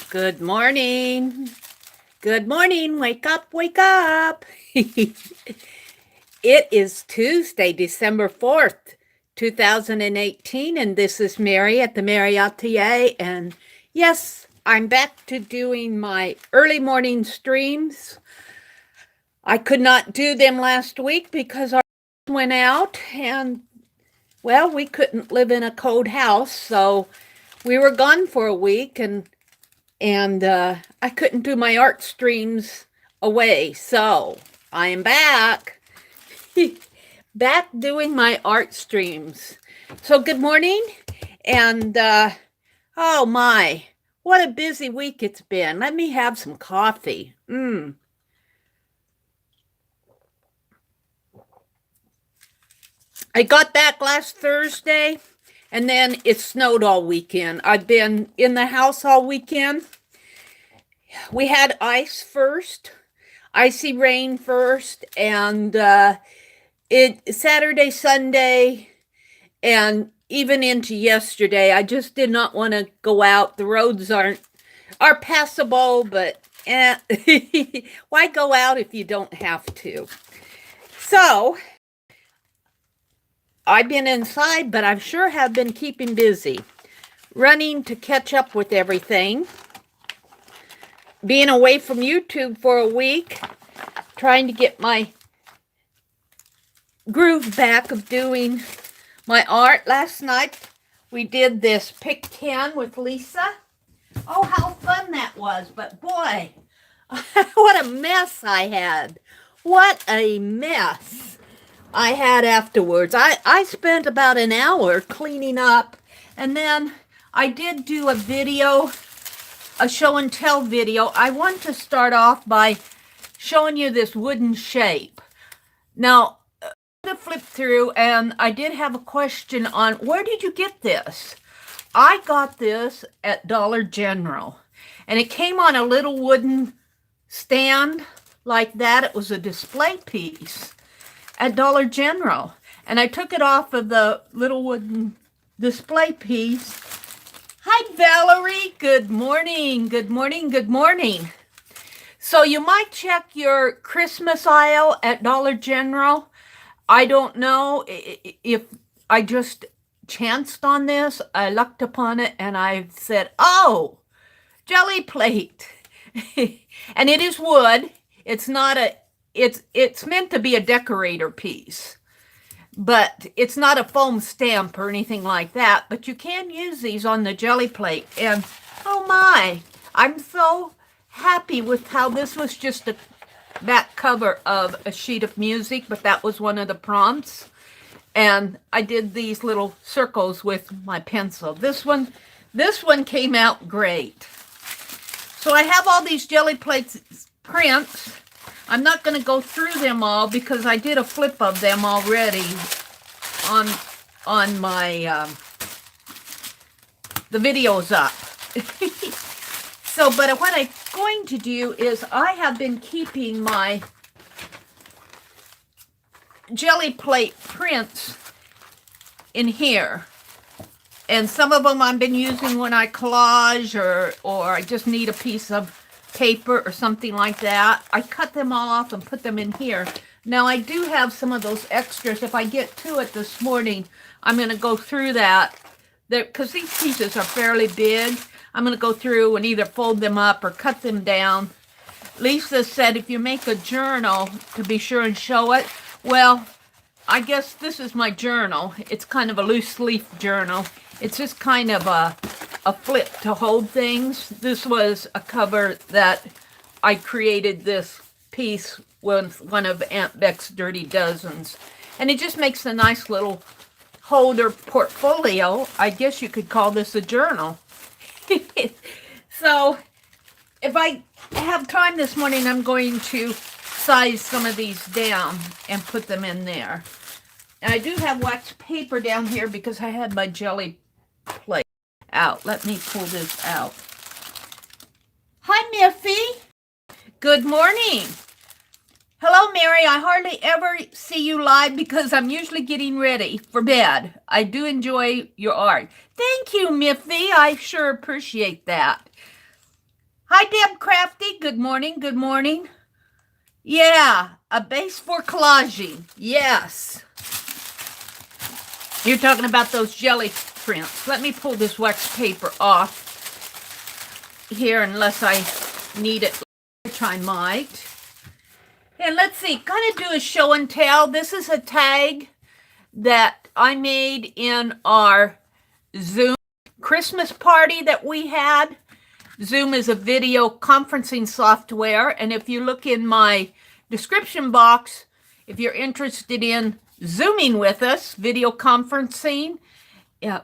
Good morning. Good morning. Wake up, wake up. It is Tuesday, December 4th, 2018, and this is Meri at the Meri Atelier. And yes, I'm back to doing my early morning streams. I could not do them last week because our went out and, well, we couldn't live in a cold house, so we were gone for a week and I couldn't do my art streams away. So I am back, back doing my art streams. So good morning, and oh my, what a busy week it's been. Let me have some coffee. I got back last Thursday, and then it snowed all weekend. I've been in the house all weekend. We had ice first, icy rain first, and it Saturday, Sunday, and even into yesterday. I just did not want to go out. The roads are passable, but why go out if you don't have to? So I've been inside, but I sure have been keeping busy, running to catch up with everything, being away from YouTube for a week, trying to get my groove back of doing my art. Last night we did this pick 10 with Lisa. Oh, how fun that was. But boy, what a mess I had. What a mess I had afterwards. I spent about an hour cleaning up, and then I did do a video, a show and tell video. I want to start off by showing you this wooden shape. Now, I'm going to flip through, and I did have a question on where did you get this? I got this at Dollar General, and it came on a little wooden stand like that. It was a display piece at Dollar General, and I took it off of the little wooden display piece. Hi, Valerie. Good morning. Good morning. Good morning. So you might check your Christmas aisle at Dollar General. I don't know if I just chanced on this. I looked upon it and I said, oh, jelly plate. And it is wood. It's not it's meant to be a decorator piece, but it's not a foam stamp or anything like that. But you can use these on the jelly plate. And oh my, I'm so happy with how this was just a back cover of a sheet of music, but that was one of the prompts. And I did these little circles with my pencil. This one came out great. So I have all these jelly plates prints. I'm not going to go through them all because I did a flip of them already on my the video's up. So, but what I'm going to do is I have been keeping my jelly plate prints in here. And some of them I've been using when I collage or I just need a piece of paper or something like that. I cut them all off and put them in here. Now I do have some of those extras. If I get to it this morning, I'm going to go through that. Because these pieces are fairly big. I'm going to go through and either fold them up or cut them down. Lisa said if you make a journal, to be sure and show it. Well, I guess this is my journal. It's kind of a loose leaf journal. It's just kind of a flip to hold things. This was a cover that I created this piece with one of Aunt Beck's Dirty Dozens. And it just makes a nice little holder portfolio. I guess you could call this a journal. So if I have time this morning, I'm going to size some of these down and put them in there. And I do have wax paper down here because I had my jelly plate out. Let me pull this out. Hi, Miffy. Good morning. Hello, Meri. I hardly ever see you live because I'm usually getting ready for bed. I do enjoy your art. Thank you, Miffy. I sure appreciate that. Hi, Deb Crafty. Good morning. Good morning. Yeah, a base for collaging. Yes. You're talking about those jelly prints. Let me pull this wax paper off here unless I need it, which I might. And let's see, kind of do a show and tell. This is a tag that I made in our Zoom Christmas party that we had. Zoom is a video conferencing software, and if you look in my description box, if you're interested in Zooming with us, video conferencing,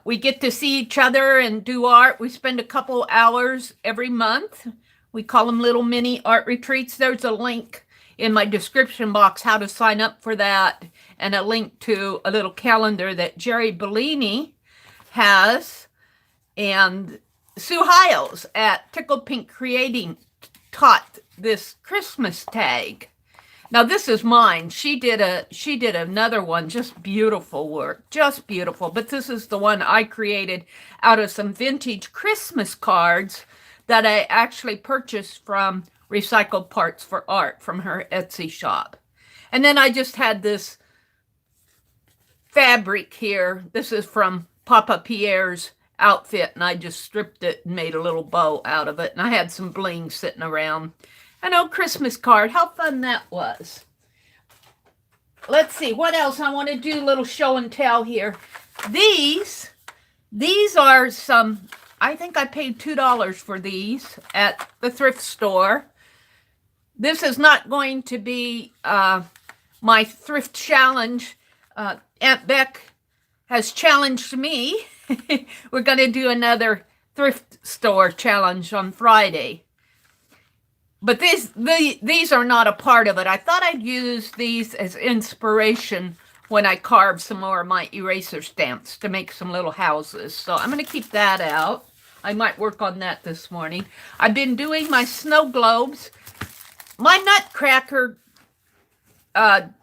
we get to see each other and do art. We spend a couple hours every month. We call them little mini art retreats. There's a link in my description box how to sign up for that, and a link to a little calendar that Jerry Bellini has, and Sue Hiles at Tickle Pink Creating taught this Christmas tag. Now this is mine. She did another one, just beautiful work, just beautiful. But this is the one I created out of some vintage Christmas cards that I actually purchased from Recycled Parts for Art from her Etsy shop. And then I just had this fabric here. This is from Papa Pierre's outfit, and I just stripped it and made a little bow out of it. And I had some bling sitting around. An old Christmas card. How fun that was. Let's see what else I want to do. A little show and tell here. These are some, I think I paid $2 for these at the thrift store. This is not going to be my thrift challenge. Aunt Beck has challenged me. We're going to do another thrift store challenge on Friday. But these are not a part of it. I thought I'd use these as inspiration when I carve some more of my eraser stamps to make some little houses. So I'm going to keep that out. I might work on that this morning. I've been doing my snow globes. My Nutcracker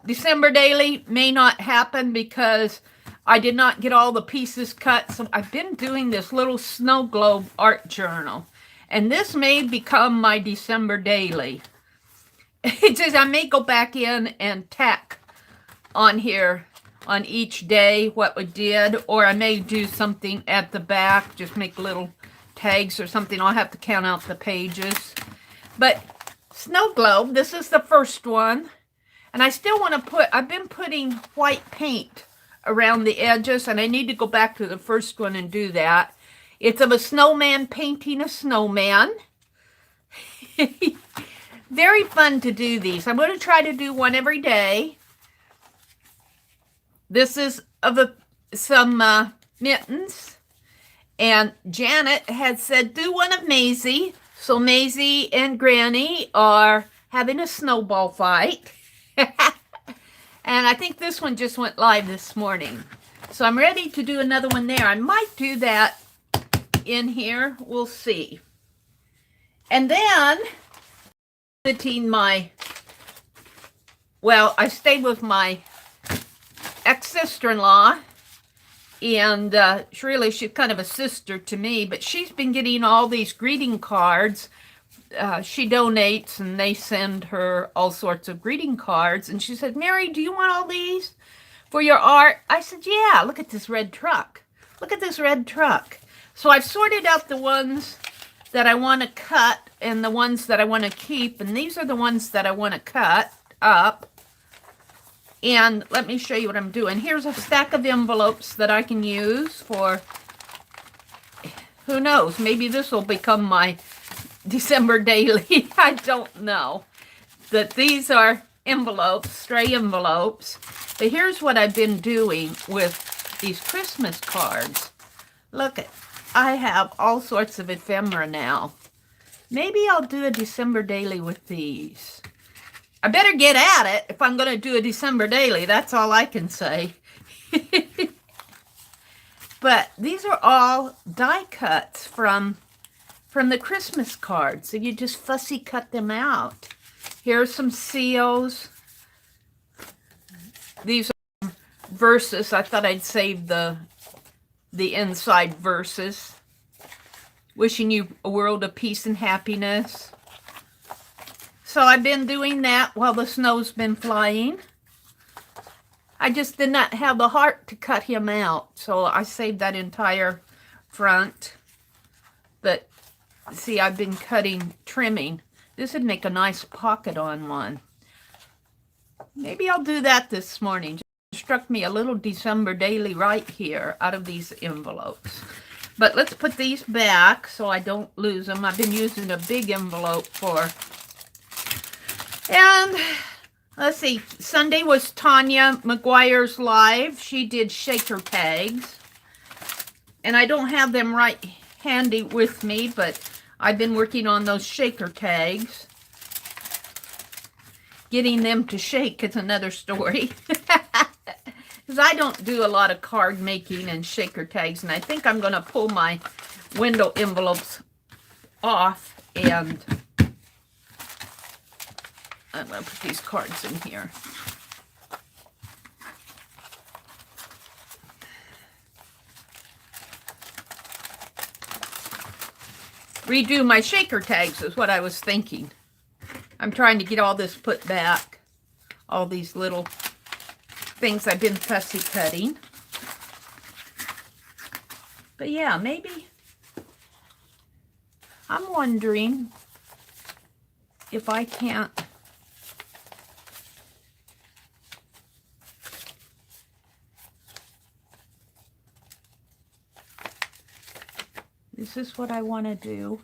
December daily may not happen because I did not get all the pieces cut. So I've been doing this little Snowglobe Art Journal. And this may become my December daily. It says I may go back in and tack on here on each day what we did. Or I may do something at the back. Just make little tags or something. I'll have to count out the pages. But Snow Globe, this is the first one. And I still want to put, I've been putting white paint around the edges. And I need to go back to the first one and do that. It's of a snowman painting a snowman. Very fun to do these. I'm going to try to do one every day. This is of some mittens. And Janet had said, do one of Maisie. So Maisie and Granny are having a snowball fight. And I think this one just went live this morning. So I'm ready to do another one there. I might do that in here. We'll see. And then visiting I stayed with my ex-sister-in-law, and she's kind of a sister to me, but she's been getting all these greeting cards. She donates and they send her all sorts of greeting cards, and she said, Meri, do you want all these for your art? I said, yeah. Look at this red truck. Look at this red truck. So I've sorted out the ones that I want to cut and the ones that I want to keep. And these are the ones that I want to cut up. And let me show you what I'm doing. Here's a stack of envelopes that I can use for, who knows, maybe this will become my December daily. I don't know. But these are envelopes, stray envelopes. But here's what I've been doing with these Christmas cards. Look at, I have all sorts of ephemera now. Maybe I'll do a December daily with these. I better get at it if I'm going to do a December daily. That's all I can say. But these are all die cuts from the Christmas cards. So you just fussy cut them out. Here's some seals. These are verses. I thought I'd save the inside verses. wishing you a world of peace and happiness. So I've been doing that while the snow's been flying. I just did not have the heart to cut him out, so I saved that entire front. But see, I've been trimming. This would make a nice pocket on one. Maybe I'll do that this morning. Just struck me a little December daily right here out of these envelopes. But let's put these back so I don't lose them. I've been using a big envelope for. And let's see, Sunday was Tanya McGuire's live. She did shaker tags. And I don't have them right handy with me, but I've been working on those shaker tags. Getting them to shake is another story. Because I don't do a lot of card making and shaker tags, and I think I'm going to pull my window envelopes off, and I'm going to put these cards in here. Redo my shaker tags is what I was thinking. I'm trying to get all this put back. All these little things I've been fussy cutting. But yeah, maybe I'm wondering if I can't this is what I want to do.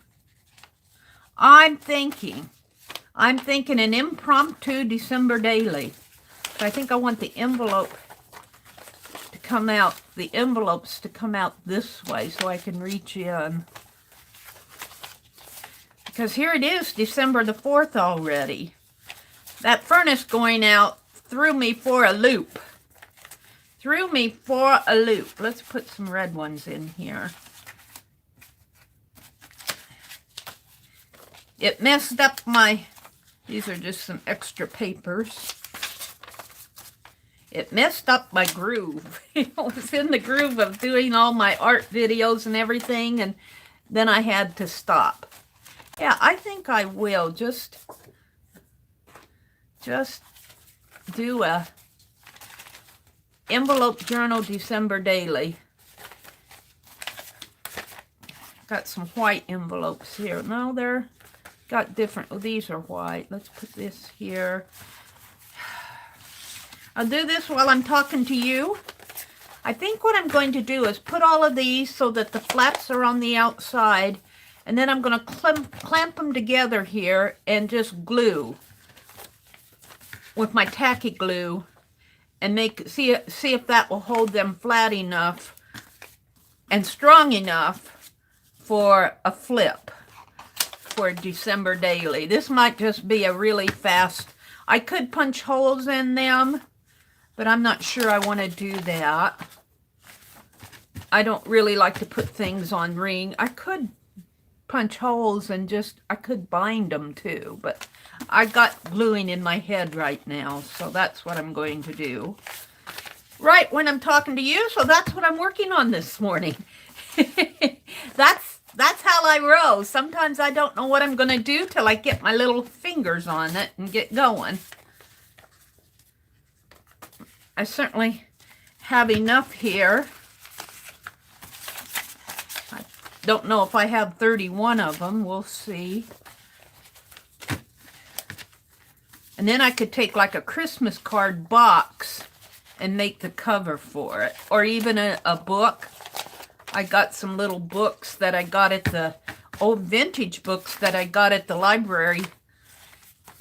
I'm thinking an impromptu December daily. So I think I want the envelope to come out, the envelopes to come out this way so I can reach in. Because here it is, December the 4th already. That furnace going out threw me for a loop. Threw me for a loop. Let's put some red ones in here. It messed up my, these are just some extra papers. It messed up my groove. I was in the groove of doing all my art videos and everything, and then I had to stop. Yeah, I think I will just do a envelope journal December daily. Got some white envelopes here. No, they're got different. Oh, these are white. Let's put this here. I'll do this while I'm talking to you. I think what I'm going to do is put all of these so that the flaps are on the outside, and then I'm going to clamp them together here and just glue with my tacky glue and see if that will hold them flat enough and strong enough for a flip for December daily. This might just be a really fast, I could punch holes in them, but I'm not sure I want to do that. I don't really like to put things on ring. I could punch holes and I could bind them too, but I got gluing in my head right now, so that's what I'm going to do. Right when I'm talking to you, so that's what I'm working on this morning. That's how I roll. Sometimes I don't know what I'm going to do till I get my little fingers on it and get going. I certainly have enough here. I don't know if I have 31 of them. We'll see. And then I could take like a Christmas card box and make the cover for it. Or even a book. I got some little books that I got at the old vintage books that I got at the library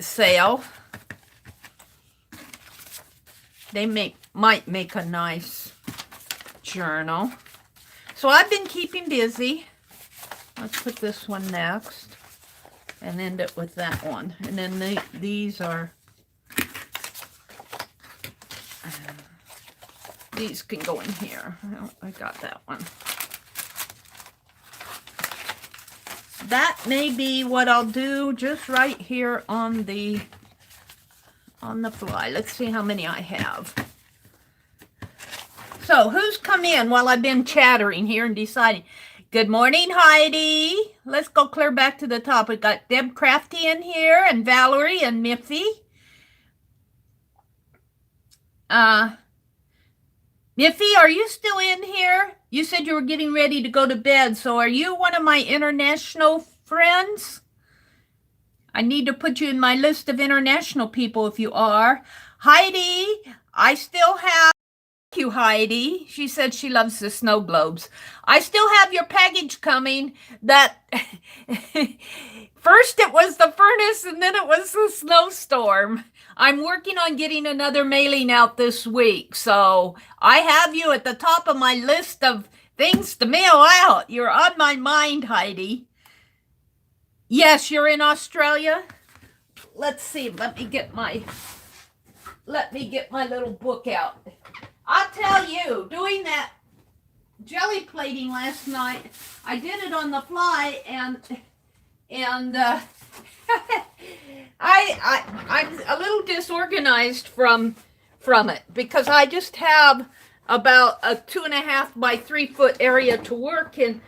sale. They might make a nice journal. So I've been keeping busy. Let's put this one next and end it with that one. And then these are, these can go in here. Oh, I got that one. That may be what I'll do just right here on the fly. Let's see how many I have. So who's come in while I've been chattering here and deciding? Good morning, Heidi. Let's go clear back to the top. We've got Deb Crafty in here and Valerie and Miffy. Miffy, are you still in here? You said you were getting ready to go to bed, so are you one of my international friends? I need to put you in my list of international people if you are. Heidi, I still have you, Heidi. She said she loves the snow globes. I still have your package coming. That first it was the furnace and then it was the snowstorm. I'm working on getting another mailing out this week. So I have you at the top of my list of things to mail out. You're on my mind, Heidi. Yes, you're in Australia. Let's see. Let me get my little book out. I'll tell you, doing that jelly plating last night, I did it on the fly, and I'm a little disorganized from it because I just have about a 2.5 by 3 foot area to work in,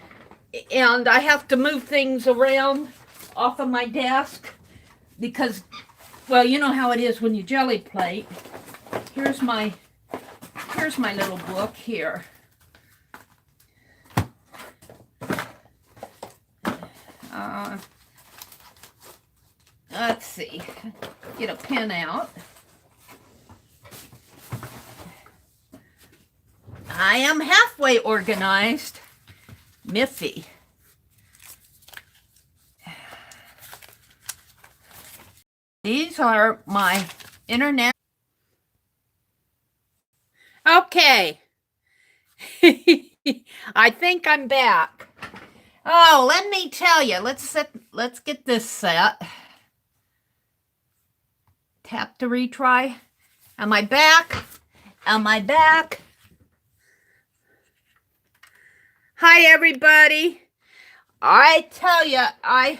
and I have to move things around off of my desk because, well, you know how it is when you jelly plate. Here's my little book here. Let's see. Get a pen out. I am halfway organized. Miffy. These are my internet. Okay. I think I'm back. Oh, let me tell you. Let's get this set. Tap to retry. Am I back? Am I back? Hi, everybody. I tell you, I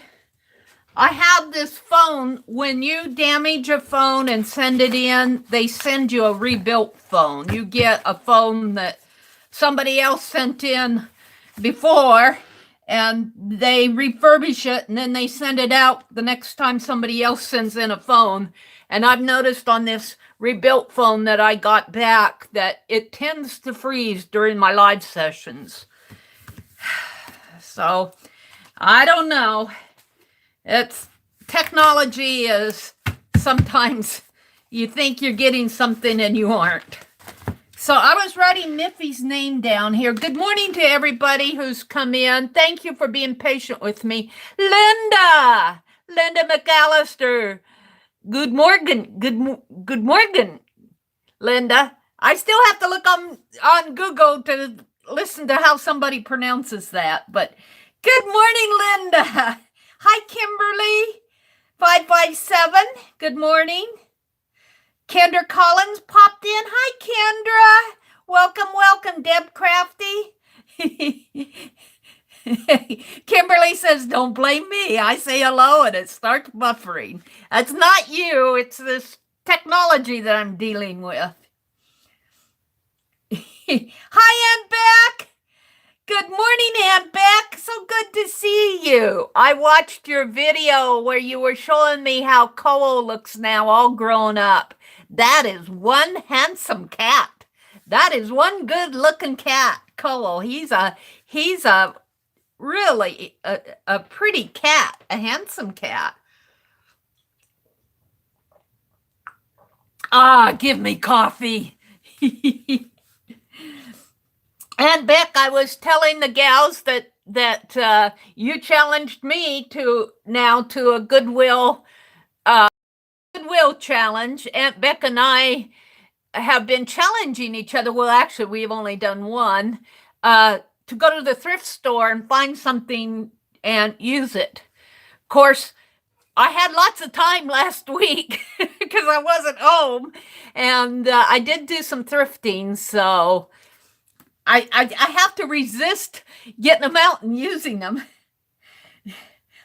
have this phone. When you damage a phone and send it in, they send you a rebuilt phone. You get a phone that somebody else sent in before, and they refurbish it, and then they send it out the next time somebody else sends in a phone. And I've noticed on this rebuilt phone that I got back that it tends to freeze during my live sessions. So, I don't know. It's technology is sometimes you think you're getting something and you aren't. So I was writing Miffy's name down here. Good morning to everybody who's come in. Thank you for being patient with me. Linda McAllister. Good morning. Good morning, Linda. I still have to look on Google to listen to how somebody pronounces that. But good morning, Linda. Hi, Kimberly. 557. Good morning. Kendra Collins popped in. Hi, Kendra. Welcome, Deb Crafty. Kimberly says, don't blame me. I say hello and it starts buffering. That's not you. It's this technology that I'm dealing with. Hi, Aunt Beck. Good morning, Aunt Beck. So good to see you. I watched your video where you were showing me how Cole looks now all grown up. That is one handsome cat. That is one good-looking cat, Cole. He's a really a pretty cat, a handsome cat. Ah, give me coffee. And Beck, I was telling the gals that you challenged me to a Goodwill challenge. Aunt Beck and I have been challenging each other. Well, actually, we've only done one, to go to the thrift store and find something and use it. Of course, I had lots of time last week because I wasn't home, and I did do some thrifting, so I have to resist getting them out and using them.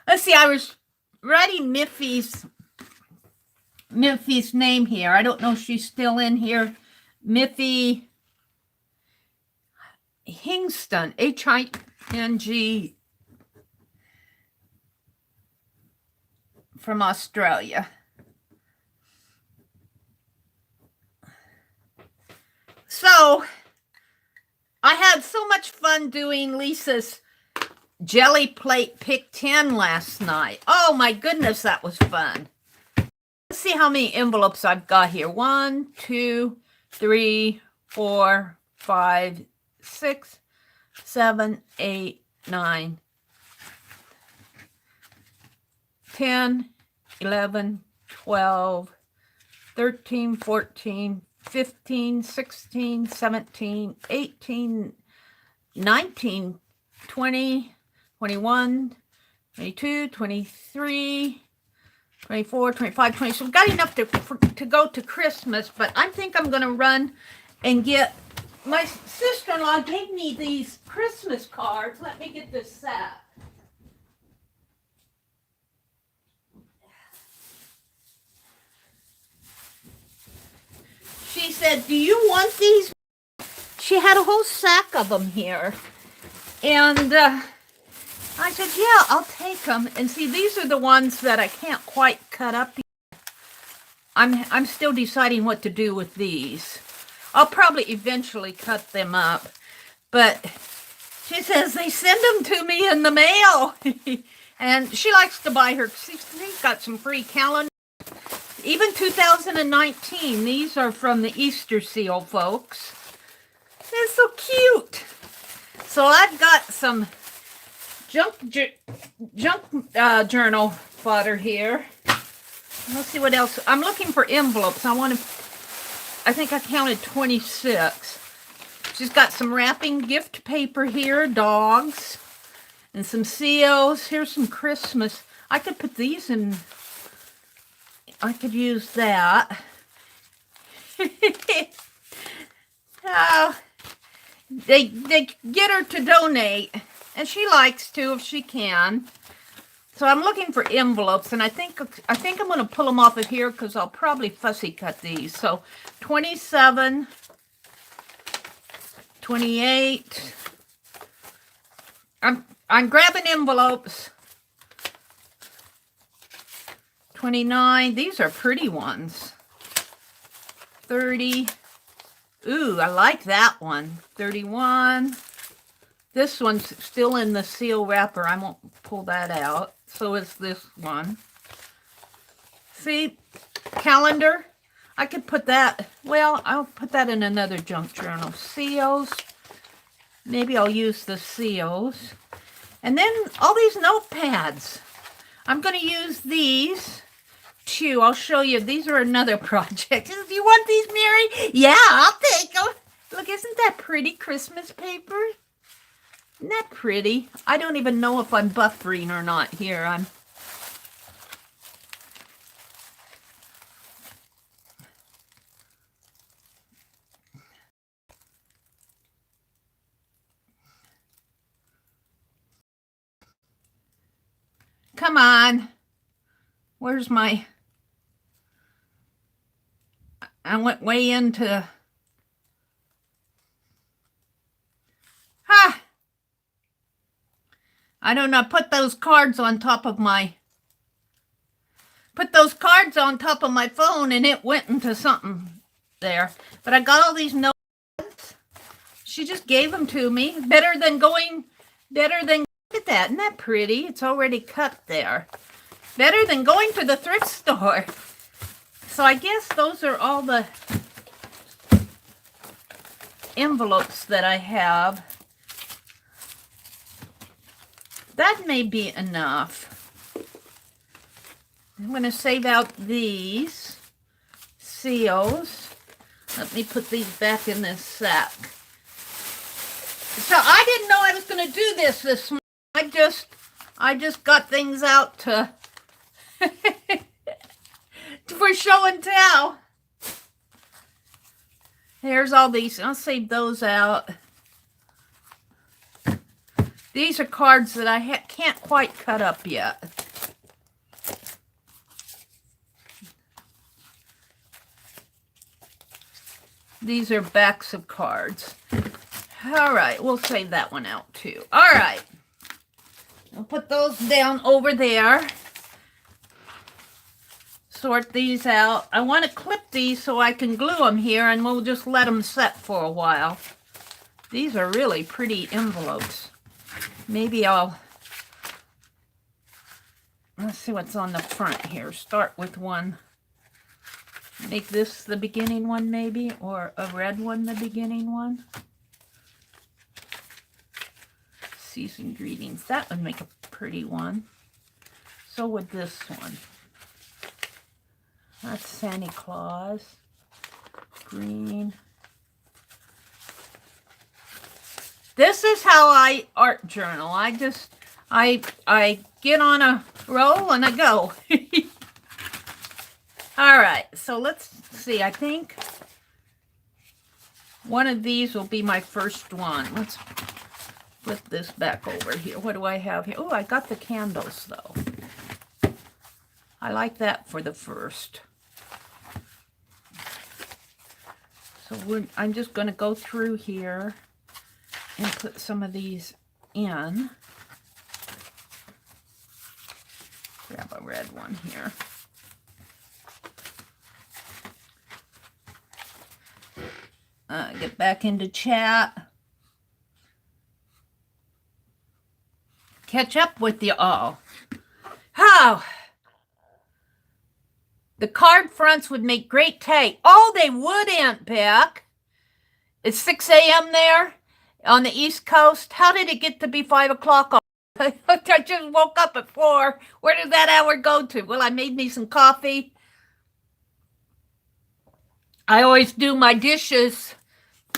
Let's see, I was writing Miffy's name here. I don't know if she's still in here. Miffy Hingston, NG from Australia. So I had so much fun doing Lisa's Jelly Plate Pick 10 last night. Oh my goodness, that was fun. Let's see how many envelopes I've got here. 1, 2, 3, 4, 5, 6, 7, 8, 9, 10, 11, 12, 13, 14, 15, 16, 17, 18, 19, 20, 21, 22, 23, 24, 25, 20. So we've got enough to go to Christmas, but I think I'm going to run and get, my sister-in-law gave me these Christmas cards. Let me get this set. She said, do you want these? She had a whole sack of them here. And I said, yeah, I'll take them. And see, these are the ones that I can't quite cut up yet. I'm still deciding what to do with these. I'll probably eventually cut them up. But she says they send them to me in the mail. And she likes to buy her, she's got some free calendars. Even 2019, these are from the Easter seal, folks. They're so cute. So I've got some junk journal fodder here. Let's see what else. I'm looking for envelopes. I think I counted 26. She's got some wrapping gift paper here, dogs, and some seals. Here's some Christmas. I could put these in. I could use that. Oh, they get her to donate, and she likes to if she can. So I'm looking for envelopes, and I think I'm going to pull them off of here because I'll probably fussy cut these. So 27, 28. I'm grabbing envelopes. 29. These are pretty ones. 30. Ooh, I like that one. 31. This one's still in the seal wrapper. I won't pull that out. So is this one. See, calendar. I could put that, well, I'll put that in another junk journal. Seals. Maybe I'll use the seals. And then all these notepads. I'm going to use these. I'll show you. These are another project. Do you want these, Meri? Yeah, I'll take them. Look, isn't that pretty Christmas paper? Isn't that pretty? I don't even know if I'm buffering or not here. Come on. Where's my... I went way into... Ha! I don't know. Put those cards on top of my... Put those cards on top of my phone and it went into something there. But I got all these notes. She just gave them to me. Better than... Look at that. Isn't that pretty? It's already cut there. Better than going to the thrift store. So I guess those are all the envelopes that I have. That may be enough. I'm going to save out these seals. Let me put these back in this sack. So I didn't know I was going to do this morning. I just got things out to for show and tell. Here's all these. I'll save those out. These are cards that I can't quite cut up yet. These are backs of cards. All right, we'll save that one out too. All right. I'll put those down over there. Sort these out. I want to clip these so I can glue them here, and we'll just let them set for a while. These are really pretty envelopes. Maybe let's see what's on the front here. Start with one. Make this the beginning one maybe, or a red one the beginning one. Season greetings. That would make a pretty one. So would this one. That's Santa Claus. Green. This is how I art journal. I get on a roll and I go. All right, so let's see. I think one of these will be my first one. Let's flip this back over here. What do I have here? Oh, I got the candles, though. I like that for the first. So I'm just going to go through here and put some of these in. Grab a red one here. Get back into chat. Catch up with you all. How? The card fronts would make great tape. Oh, they would, Aunt Beck. It's 6 a.m. there on the East Coast. How did it get to be 5 o'clock? I just woke up at 4. Where did that hour go to? Well, I made me some coffee. I always do my dishes,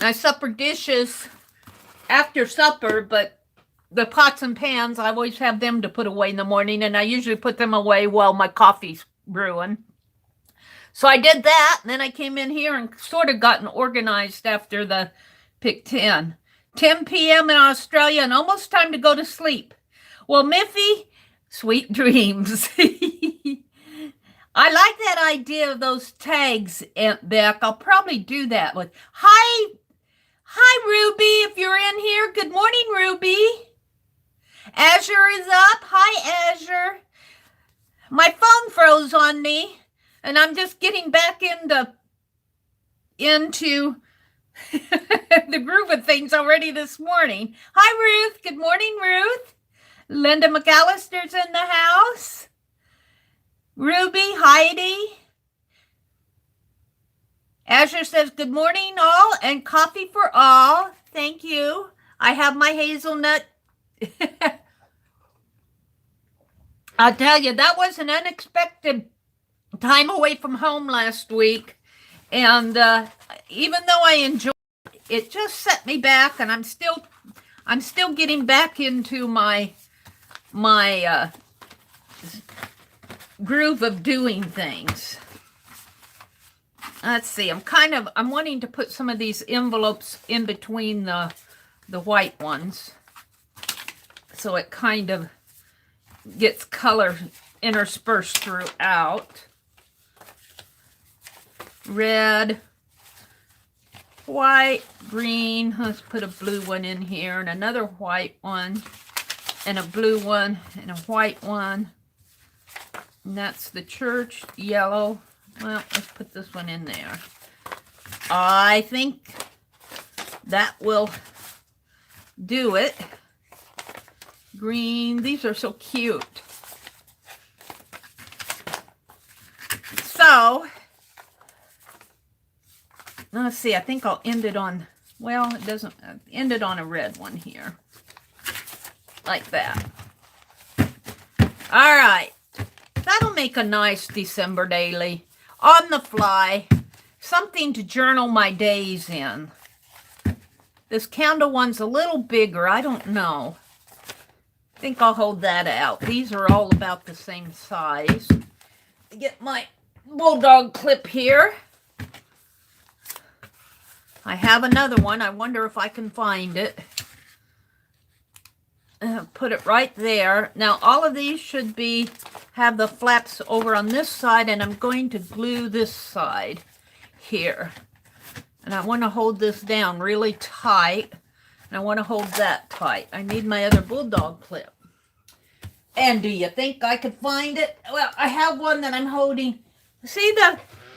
my supper dishes after supper, but the pots and pans, I always have them to put away in the morning, and I usually put them away while my coffee's brewing. So I did that, and then I came in here and sort of gotten organized after the Pick 10. 10 p.m. in Australia, and almost time to go to sleep. Well, Miffy, sweet dreams. I like that idea of those tags, Aunt Beck. I'll probably do that with, hi, Ruby, if you're in here. Good morning, Ruby. Azure is up. Hi, Azure. My phone froze on me, and I'm just getting back into the groove of things already this morning. Hi, Ruth. Good morning, Ruth. Linda McAllister's in the house. Ruby, Heidi. Azure says, good morning, all, and coffee for all. Thank you. I have my hazelnut. I'll tell you, that was an unexpected time away from home last week. And even though I enjoyed it, it just set me back, and I'm still getting back into my groove of doing things. Let's see. I'm wanting to put some of these envelopes in between the white ones, so it kind of gets color interspersed throughout. Red, white, green. Let's put a blue one in here, and another white one, and a blue one, and a white one. And that's the church, yellow. Well, let's put this one in there. I think that will do it. Green. These are so cute. So, let's see. I think I'll end it on, well, it doesn't, end it on a red one here. Like that. All right. That'll make a nice December daily. On the fly. Something to journal my days in. This candle one's a little bigger. I don't know. I think I'll hold that out. These are all about the same size. Get my bulldog clip here. I have another one. I wonder if I can find it. Put it right there. Now all of these should have the flaps over on this side, and I'm going to glue this side here. And I want to hold this down really tight And I want to hold that tight. I need my other bulldog clip. And do you think I could find it? Well, I have one that I'm holding. See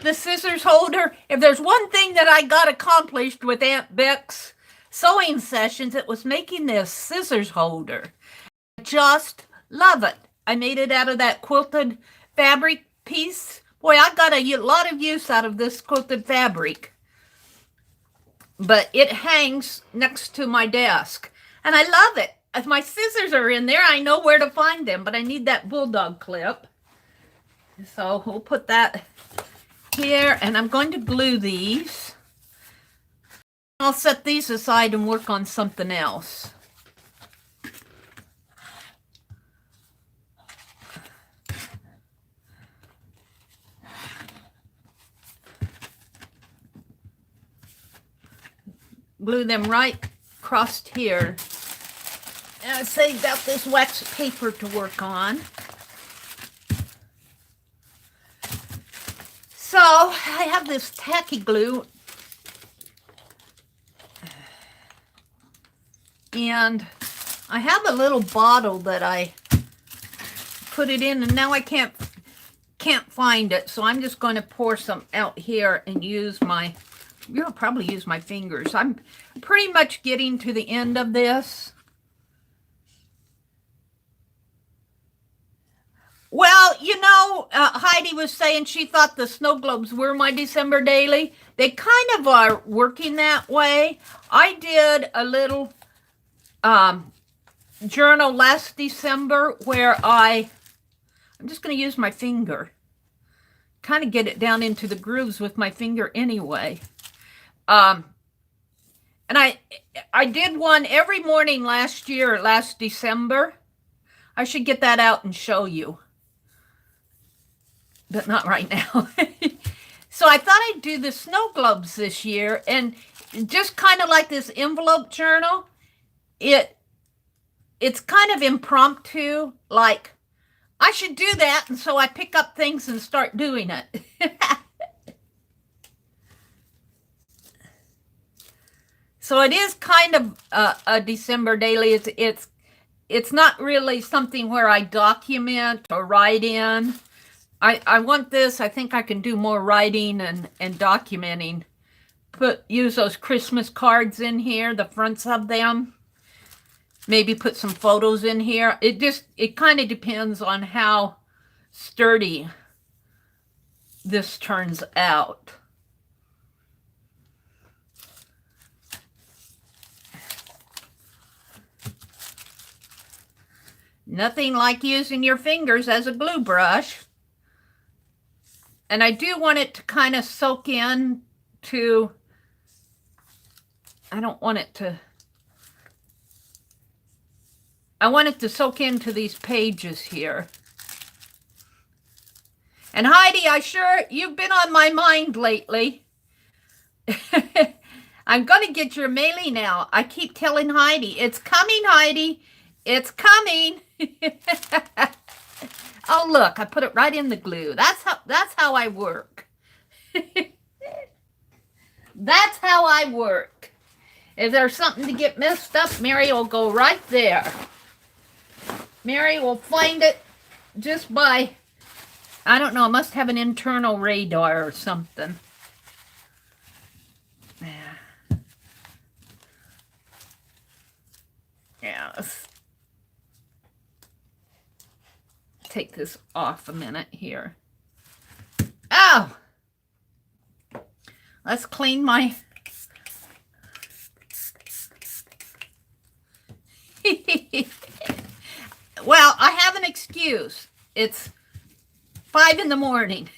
the scissors holder? If there's one thing that I got accomplished with Aunt Beck's sewing sessions, it was making this scissors holder. I just love it. I made it out of that quilted fabric piece. Boy, I got a lot of use out of this quilted fabric. But it hangs next to my desk. And I love it. If my scissors are in there, I know where to find them. But I need that bulldog clip. So we'll put that here. And I'm going to glue these. I'll set these aside and work on something else. Glue them right across here. And I saved out this wax paper to work on. So I have this tacky glue. And I have a little bottle that I put it in, and now I can't find it. So I'm just going to pour some out here and use my, you'll probably use my fingers. I'm pretty much getting to the end of this. Well, you know, Heidi was saying she thought the snow globes were my December daily. They kind of are working that way. I did a little journal last December where I'm just going to use my finger. Kind of get it down into the grooves with my finger anyway. And I did one every morning last December. I should get that out and show you. But not right now. So I thought I'd do the snow globes this year, and just kind of like this envelope journal, it's kind of impromptu, like I should do that, and so I pick up things and start doing it. So it is kind of a December daily. It's not really something where I document or write in. I want this. I think I can do more writing and documenting. Use those Christmas cards in here, the fronts of them. Maybe put some photos in here. It kind of depends on how sturdy this turns out. Nothing like using your fingers as a glue brush. And I do want it to kind of soak in to, I want it to soak into these pages here. And Heidi, you've been on my mind lately. I'm going to get your mailing now. I keep telling Heidi, it's coming, Heidi. It's coming. Oh, look, I put it right in the glue. That's how I work. That's how I work. If there's something to get messed up, Meri will go right there. Meri will find it just by, I don't know, I must have an internal radar or something. Yeah. Yes. Take this off a minute here. Oh! Let's clean my... Well, I have an excuse. It's 5 in the morning.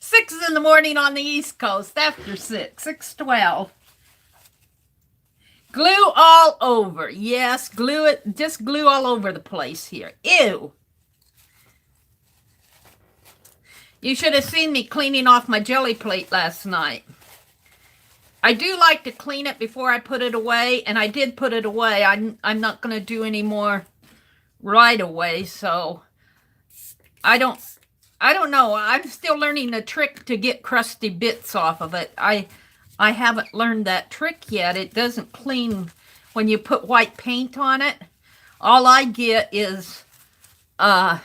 6 in the morning on the East Coast, after 6:12. Glue all over. Yes, glue it. Just glue all over the place here. Ew. You should have seen me cleaning off my jelly plate last night. I do like to clean it before I put it away, and I did put it away. I'm not going to do any more right away, so I don't know. I'm still learning the trick to get crusty bits off of it. I I haven't learned that trick yet. It doesn't clean when you put white paint on it. All I get is a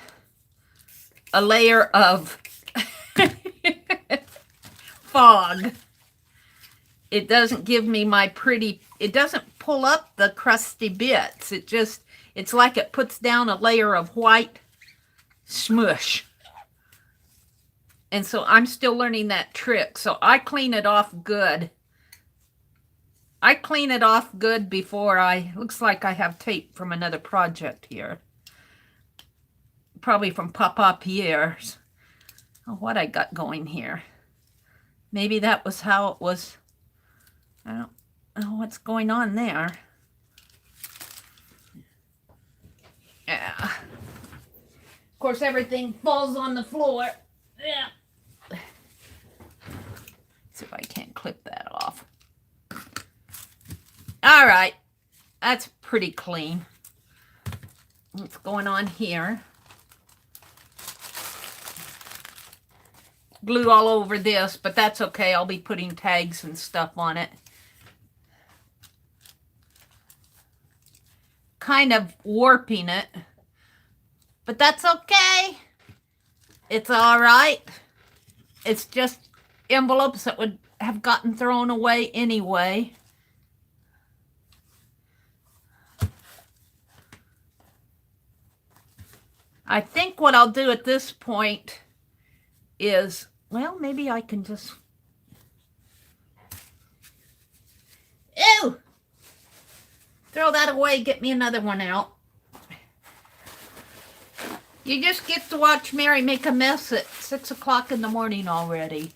layer of fog. It doesn't give me my pretty, it doesn't pull up the crusty bits. It's like it puts down a layer of white smush. And so I'm still learning that trick. So I clean it off good. I clean it off good before looks like I have tape from another project here. Probably from Papa Pierre's. Oh, what I got going here. Maybe that was how it was. I don't know what's going on there. Yeah. Of course, everything falls on the floor. Yeah. See if I can't clip that off. All right. That's pretty clean. What's going on here? Glue all over this, but that's okay. I'll be putting tags and stuff on it. Kind of warping it, but that's okay. It's all right. It's just envelopes that would have gotten thrown away anyway. I think what I'll do at this point is, well, maybe I can just... Ew! Throw that away, get me another one out. You just get to watch Meri make a mess at 6 o'clock in the morning already.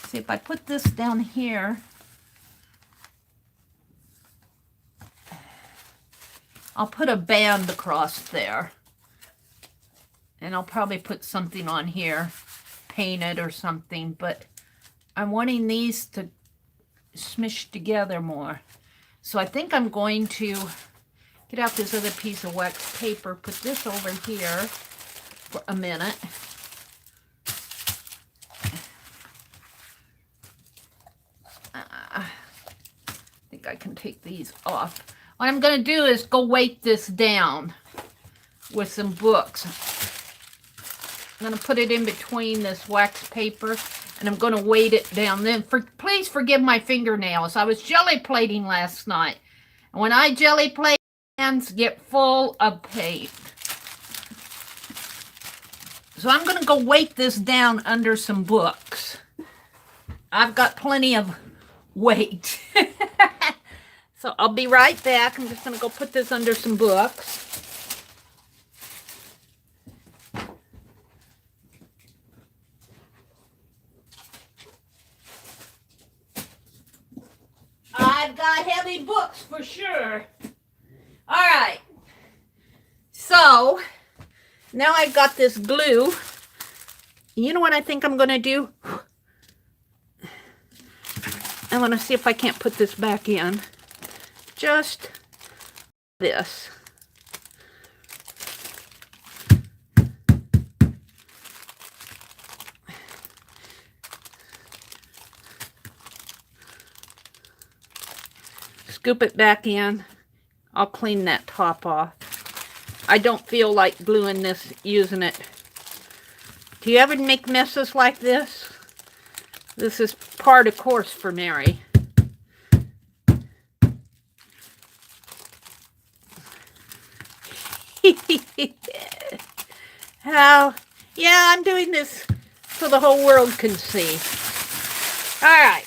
See, if I put this down here, I'll put a band across there. And I'll probably put something on here, painted or something, but I'm wanting these to smush together more. So I think I'm going to get out this other piece of wax paper, put this over here for a minute. I think I can take these off. What I'm going to do is go weight this down with some books. I'm going to put it in between this wax paper, and I'm going to weight it down. Then, please forgive my fingernails. I was jelly plating last night. And when I jelly plate, hands get full of paint. So I'm going to go weight this down under some books. I've got plenty of weight. So I'll be right back. I'm just going to go put this under some books. I've got heavy books for sure. All right. So now I've got this glue. You know what I think I'm going to do? I'm going to see if I can't put this back in. Just this. Scoop it back in. I'll clean that top off. I don't feel like gluing this, using it. Do you ever make messes like this? This is part of course for Meri. How? Yeah, I'm doing this so the whole world can see. All right.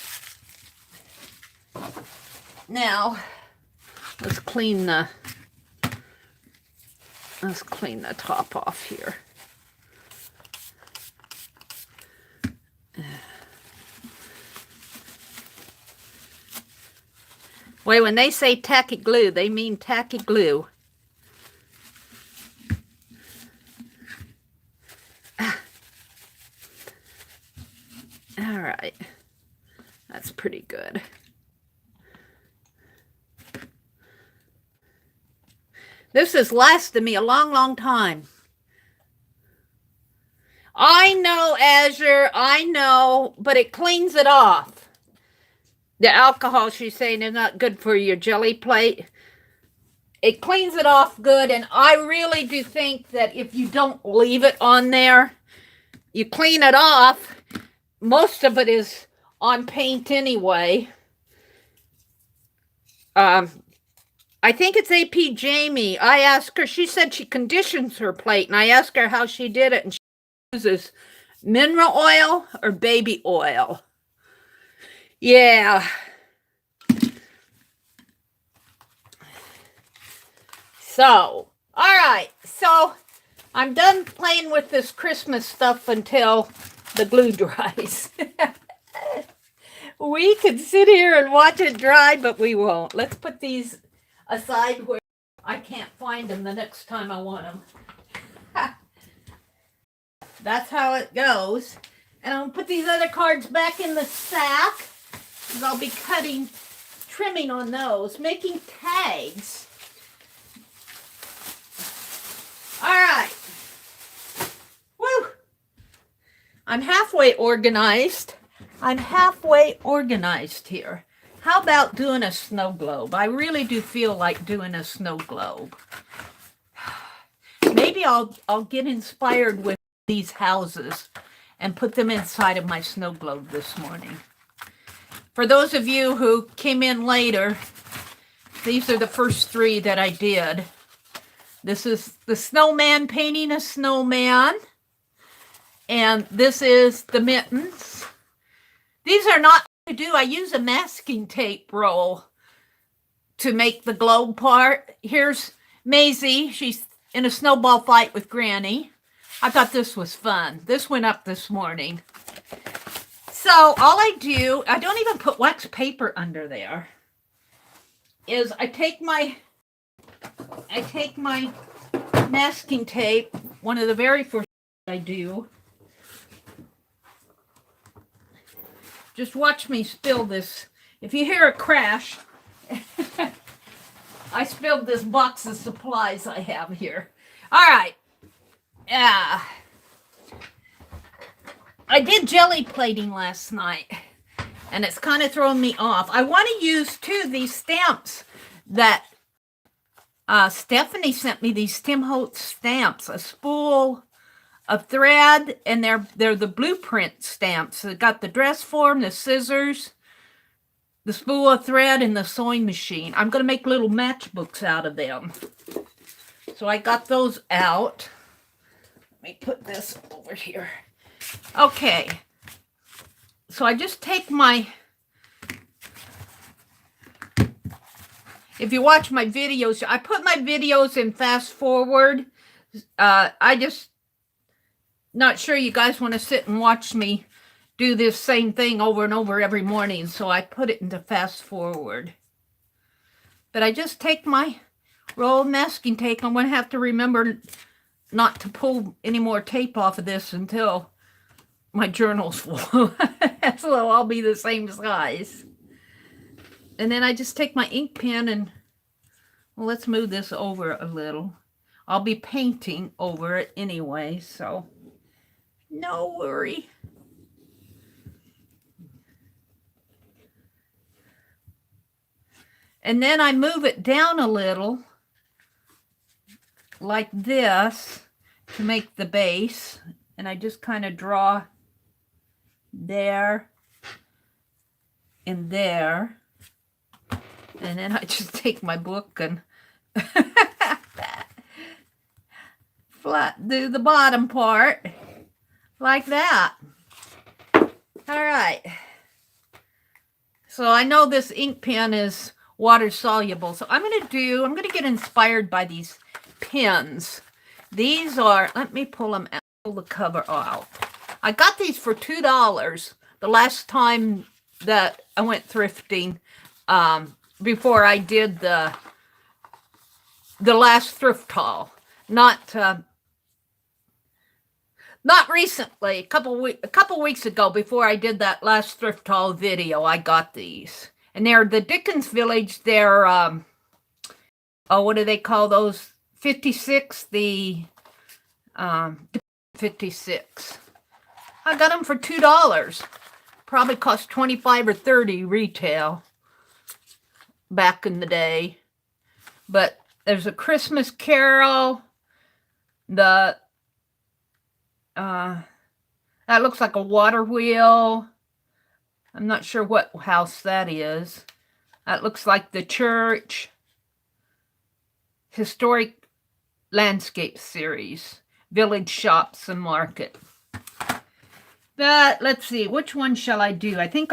Now, let's clean the top off here. Wait, when they say tacky glue, they mean tacky glue. All right. That's pretty good. This has lasted me a long, long time. I know, Azure, I know, but it cleans it off. The alcohol, she's saying, is not good for your jelly plate. It cleans it off good, and I really do think that if you don't leave it on there, you clean it off, most of it is on paint anyway. I think it's AP Jamie. I asked her, she said she conditions her plate, and I asked her how she did it, and she uses mineral oil or baby oil. Yeah. So, all right. So, I'm done playing with this Christmas stuff until the glue dries. We could sit here and watch it dry, but we won't. Let's put these aside where I can't find them the next time I want them. That's how it goes. And I'll put these other cards back in the sack, because I'll be trimming on those, making tags. All right. Woo! I'm halfway organized. Here. How about doing a snow globe? I really do feel like doing a snow globe. Maybe I'll get inspired with these houses and put them inside of my snow globe this morning. For those of you who came in later, these are the first three that I did. This is the snowman painting a snowman. And this is the mittens. These are not to do. I use a masking tape roll to make the globe part. Here's Maisie. She's in a snowball fight with Granny. I thought this was fun. This went up this morning. So all I do, I don't even put wax paper under there, is I take my masking tape, one of the very first I do. Just watch me spill this. If you hear a crash, I spilled this box of supplies I have here. All right. Yeah. I did jelly plating last night, and it's kind of throwing me off. I want to use, too, these stamps that Stephanie sent me, these Tim Holtz stamps, a spool of thread, and they're the blueprint stamps. They got the dress form, the scissors, the spool of thread, and the sewing machine. I'm going to make little matchbooks out of them. So I got those out. Let me put this over here. Okay. So I just take my... If you watch my videos, I put my videos in fast forward. I just... Not sure you guys want to sit and watch me do this same thing over and over every morning, so I put it into fast forward. But I just take my roll of masking tape. I'm going to have to remember not to pull any more tape off of this until my journal's full. So I'll be the same size. And then I just take my ink pen and, well, let's move this over a little. I'll be painting over it anyway, so... No worry. And then I move it down a little, like this, to make the base. And I just kind of draw there and there. And then I just take my book and flat do the bottom part. Like that. All right. So I know this ink pen is water soluble. So I'm going to get inspired by these pens. These are, let me pull them out, pull the cover out. I got these for $2 the last time that I went thrifting, before I did the last thrift haul. Not recently, a couple weeks ago, before I did that last thrift haul video, I got these. And they're the Dickens Village. They're, what do they call those? 56, $56. I got them for $2. Probably cost 25 or 30 retail back in the day. But there's a Christmas Carol. That looks like a water wheel. I'm not sure what house that is. That looks like the church. Historic landscape series. Village shops and market. But let's see, which one shall I do? I think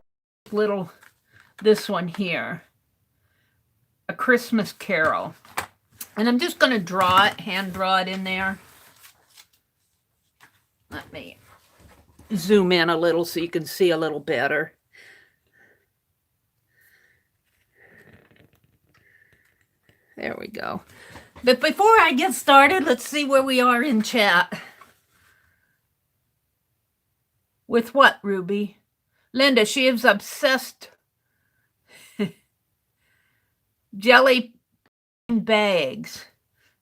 this one here. A Christmas Carol. And I'm just going to draw it, hand draw it in there. Let me zoom in a little so you can see a little better. There we go. But before I get started, let's see where we are in chat. With what, Ruby? Linda, she is obsessed. Jelly bags.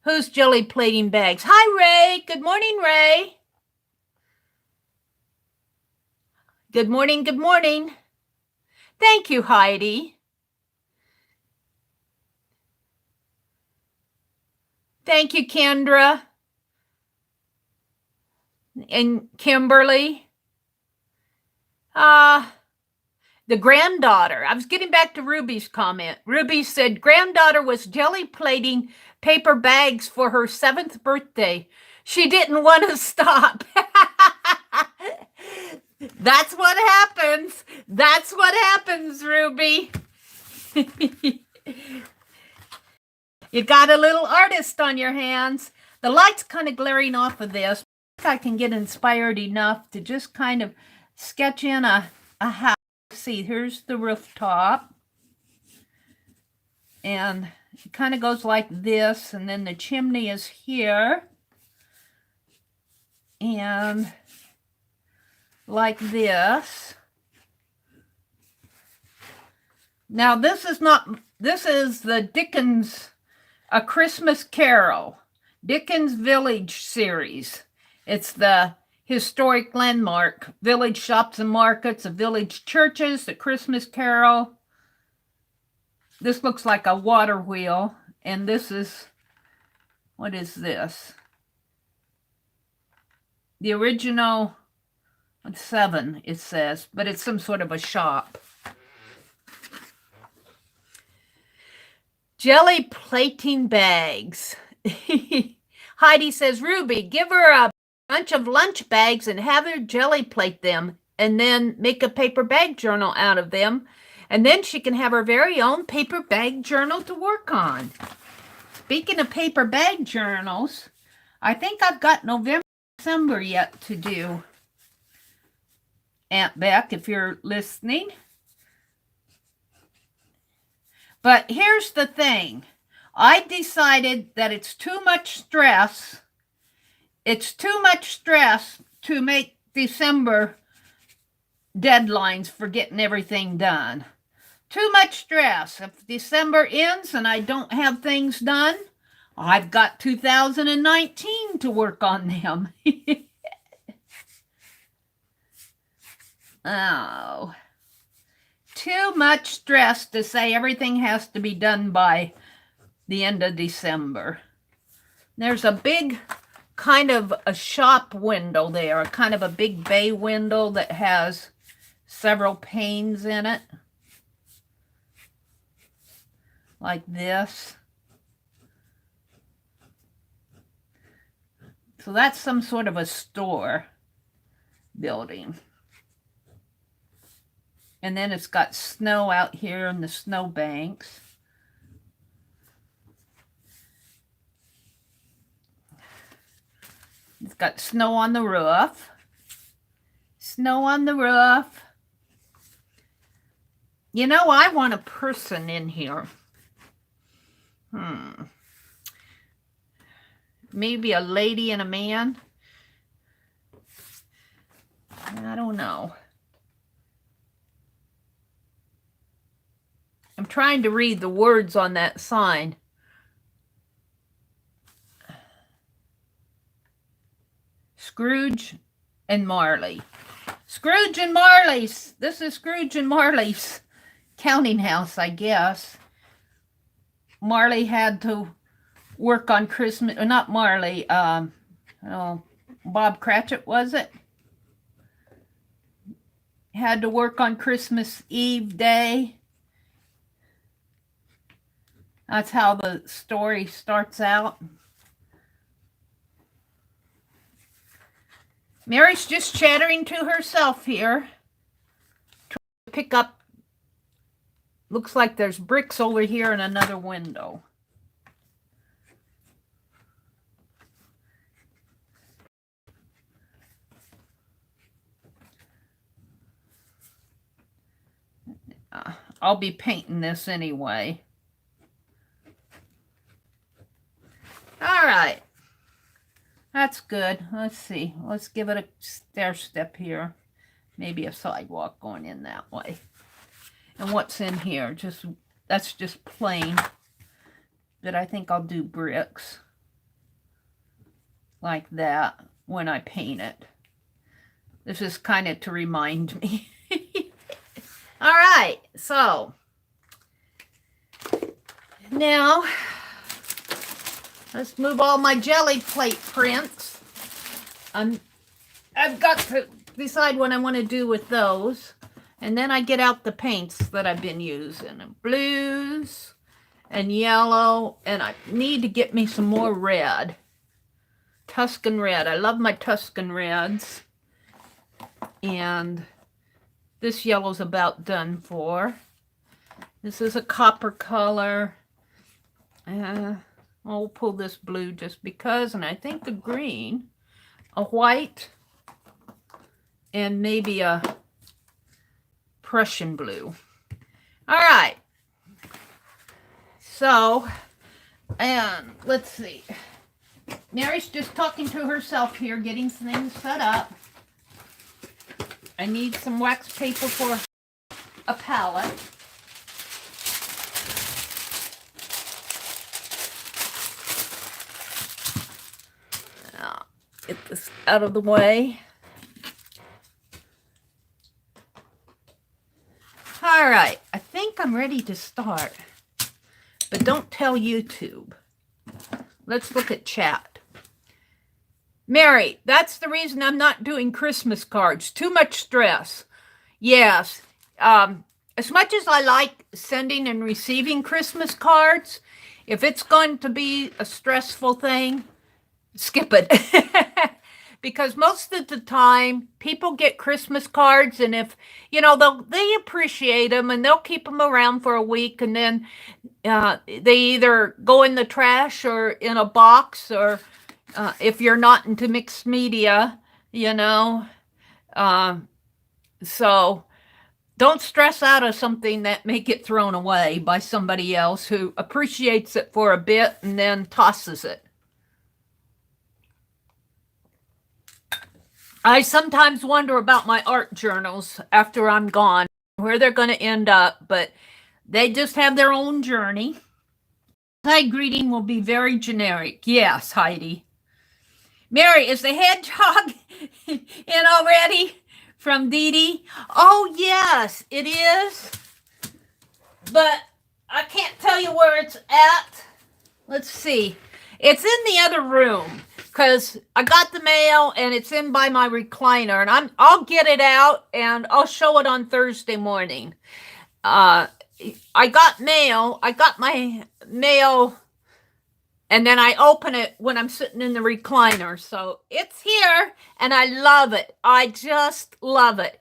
Who's jelly plating bags? Hi, Ray. Good morning, Ray. Good morning, good morning. Thank you, Heidi. Thank you, Kendra. And Kimberly. The granddaughter. I was getting back to Ruby's comment. Ruby said granddaughter was jelly plating paper bags for her 7th birthday. She didn't want to stop. That's what happens. That's what happens, Ruby. You got a little artist on your hands. The light's kind of glaring off of this. I can get inspired enough to just kind of sketch in a house. See, here's the rooftop. And it kind of goes like this. And then the chimney is here. And like this. Now, this is the Dickens, A Christmas Carol, Dickens Village series. It's the historic landmark, village shops and markets, the village churches, the Christmas Carol. This looks like a water wheel. And this is, what is this? The original 7, it says, but it's some sort of a shop. Jelly plating bags. Heidi says, Ruby, give her a bunch of lunch bags and have her jelly plate them and then make a paper bag journal out of them. And then she can have her very own paper bag journal to work on. Speaking of paper bag journals, I think I've got November, December yet to do. Aunt Beck, if you're listening. But here's the thing. I decided that it's too much stress. It's too much stress to make December deadlines for getting everything done. Too much stress. If December ends and I don't have things done, I've got 2019 to work on them. Oh. Too much stress to say everything has to be done by the end of December. There's a big kind of a shop window there, kind of a big bay window that has several panes in it. Like this. So that's some sort of a store building. And then it's got snow out here in the snow banks. It's got snow on the roof. Snow on the roof. You know, I want a person in here. Maybe a lady and a man. I don't know. I'm trying to read the words on that sign. Scrooge and Marley. Scrooge and Marley's. This is Scrooge and Marley's counting house, I guess. Marley had to work on Christmas. Not Marley. Bob Cratchit, was it? Had to work on Christmas Eve day. That's how the story starts out. Meri's just chattering to herself here. Trying to pick up. Looks like there's bricks over here in another window. I'll be painting this anyway. All right. That's good. Let's see. Let's give it a stair step here. Maybe a sidewalk going in that way. And what's in here? That's just plain. But I think I'll do bricks. Like that when I paint it. This is kind of to remind me. All right. So now let's move all my jelly plate prints. I've got to decide what I want to do with those. And then I get out the paints that I've been using. Blues and yellow. And I need to get me some more red. Tuscan red. I love my Tuscan reds. And this yellow's about done for. This is a copper color. I'll pull this blue just because, and I think a green, a white, and maybe a Prussian blue. All right. So, and let's see. Meri's just talking to herself here, getting things set up. I need some wax paper for a palette. Get this out of the way. All right, I think I'm ready to start. But don't tell YouTube. Let's look at chat. Meri, that's the reason I'm not doing Christmas cards. Too much stress. Yes. As much as I like sending and receiving Christmas cards, if it's going to be a stressful thing, skip it. Because most of the time, people get Christmas cards, and if, they appreciate them, and they'll keep them around for a week, and then they either go in the trash or in a box, or if you're not into mixed media, so don't stress out of something that may get thrown away by somebody else who appreciates it for a bit and then tosses it. I sometimes wonder about my art journals after I'm gone, where they're going to end up, but they just have their own journey. My greeting will be very generic. Yes, Heidi. Meri, is the hedgehog in already from Dee Dee? Oh, yes, it is. But I can't tell you where it's at. Let's see. It's in the other room because I got the mail and it's in by my recliner, and I'll get it out and I'll show it on Thursday morning. I got mail. I got my mail. And then I open it when I'm sitting in the recliner. So it's here, and I love it. I just love it.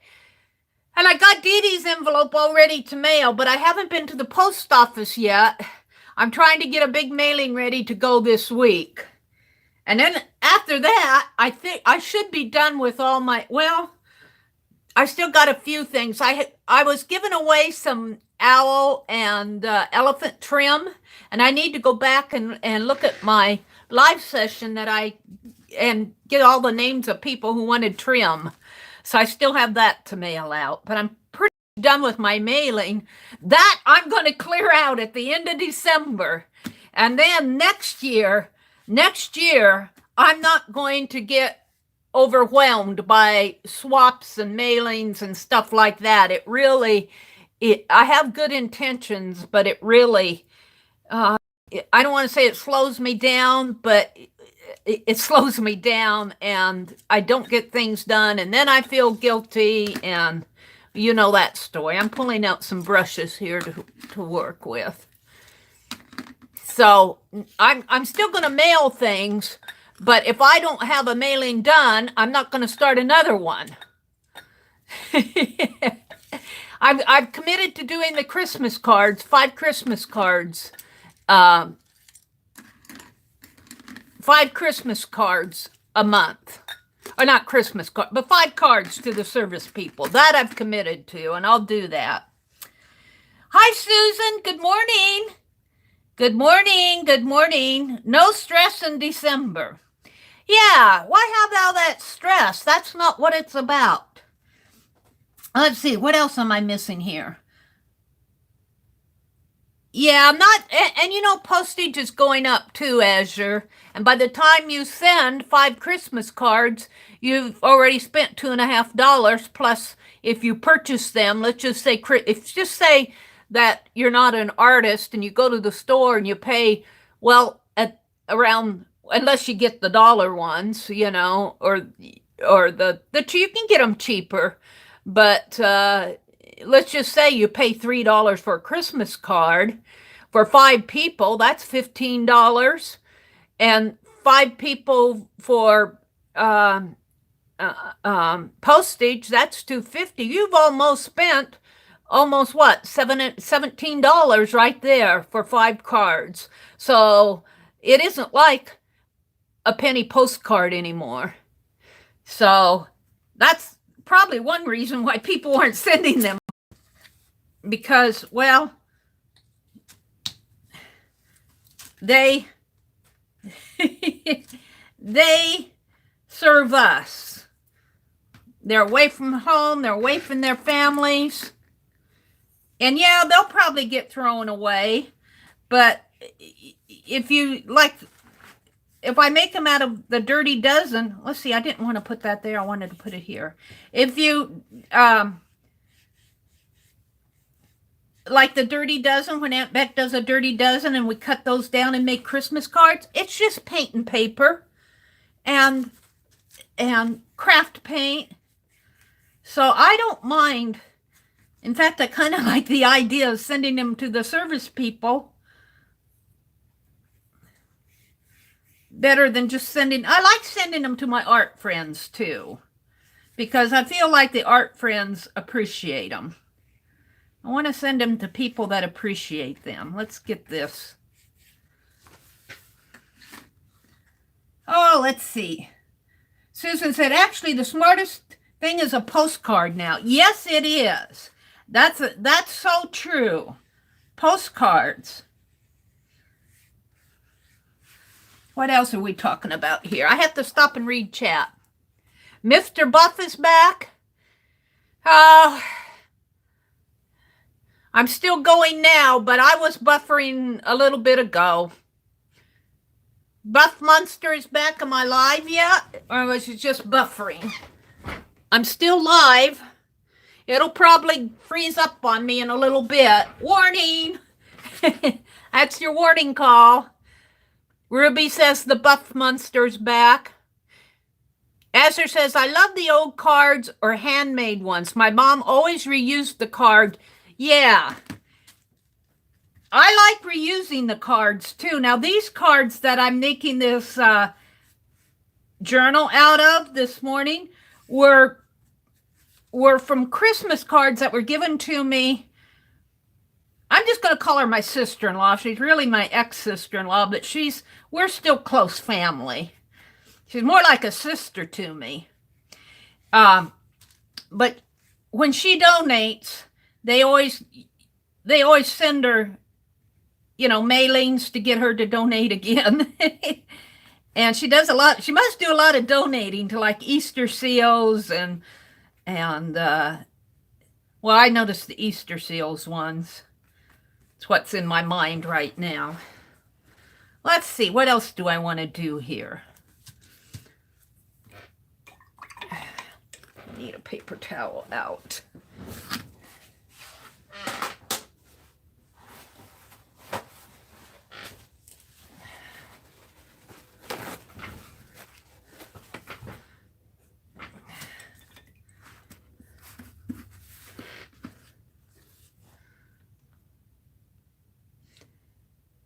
And I got Dee Dee's envelope all ready to mail, but I haven't been to the post office yet. I'm trying to get a big mailing ready to go this week. And then after that, I think I should be done with all my, I still got a few things. I was giving away some owl and elephant trim, and I need to go back and look at my live session and get all the names of people who wanted trim. So I still have that to mail out, but I'm pretty done with my mailing. That I'm going to clear out at the end of December. And then next year, I'm not going to get overwhelmed by swaps and mailings and stuff like that. It really, I have good intentions, but it really, I don't want to say it slows me down, but it slows me down and I don't get things done. And then I feel guilty, and you know that story. I'm pulling out some brushes here to work with. So I'm still going to mail things, but if I don't have a mailing done, I'm not going to start another one. I've committed to doing the Christmas cards, 5 Christmas cards, 5 Christmas cards a month. Or not Christmas cards, but 5 cards to the service people. That I've committed to, and I'll do that. Hi, Susan. Good morning. Good morning. Good morning. No stress in December. Yeah, why have all that stress? That's not what it's about. Let's see, what else am I missing here? Yeah, I'm not, and you know, postage is going up too, Azure. And by the time you send 5 Christmas cards, you've already spent $2.50. Plus, if you purchase them, let's just say, that you're not an artist and you go to the store and you pay, well, at around, unless you get the dollar ones, you know, or the you can get them cheaper, but let's just say you pay $3 for a Christmas card for 5 people. That's $15, and 5 people for postage. That's $2.50. You've almost spent what, $17 right there for 5 cards. So it isn't like a penny postcard anymore. So that's probably one reason why people aren't sending them, because, well, they they serve us. They're away from home, they're away from their families, and yeah, they'll probably get thrown away. But if you like, if I make them out of the dirty dozen, let's see, I didn't want to put that there. I wanted to put it here. If you, like the dirty dozen, when Aunt Beck does a dirty dozen and we cut those down and make Christmas cards, it's just paint and paper and craft paint. So I don't mind. In fact, I kind of like the idea of sending them to the service people better than just sending. I like sending them to my art friends too, because I feel like the art friends appreciate them. I want to send them to people that appreciate them. Let's get this. Oh, let's see. Susan said, actually, the smartest thing is a postcard now. Yes, it is. That's so true. Postcards. What else are we talking about here? I have to stop and read chat. Mr. Buff is back. I'm still going now, but I was buffering a little bit ago. Buff Monster is back. Am I live yet? Or was it just buffering? I'm still live. It'll probably freeze up on me in a little bit. Warning! That's your warning call. Ruby says the Buff Monster's back. Azure says, I love the old cards or handmade ones. My mom always reused the card. Yeah. I like reusing the cards too. Now, these cards that I'm making this journal out of this morning were from Christmas cards that were given to me. I'm just going to call her my sister-in-law. She's really my ex-sister-in-law, but we're still close family. She's more like a sister to me. But when she donates, they always send her, mailings to get her to donate again. And she does a lot. She must do a lot of donating to like Easter seals and well, I noticed the Easter seals ones. It's what's in my mind right now. Let's see, what else do I want to do here? need a paper towel out.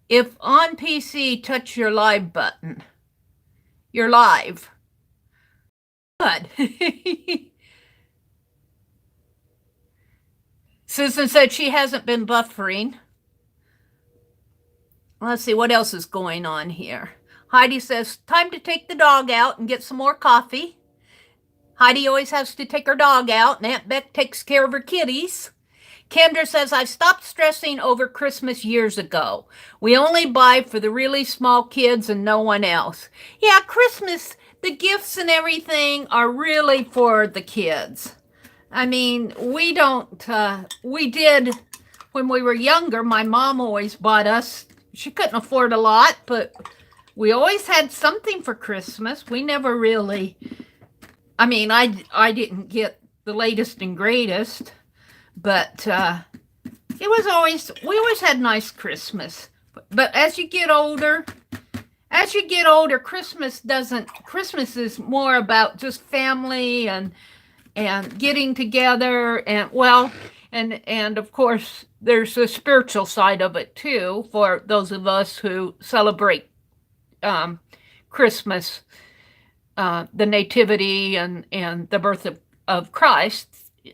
If on PC, touch your live button. You're live. Good. Susan said she hasn't been buffering. Let's see what else is going on here. Heidi says, time to take the dog out and get some more coffee. Heidi always has to take her dog out, and Aunt Beck takes care of her kitties. Kendra says, I stopped stressing over Christmas years ago. We only buy for the really small kids and no one else. Yeah, Christmas, the gifts and everything are really for the kids. I mean, we did, when we were younger, my mom always bought us, she couldn't afford a lot, but we always had something for Christmas. We never really, I mean, I didn't get the latest and greatest. But it was always, we always had nice Christmas. But as you get older, Christmas is more about just family and getting together and, well, and of course, there's a spiritual side of it too, for those of us who celebrate Christmas, the nativity and the birth of Christ.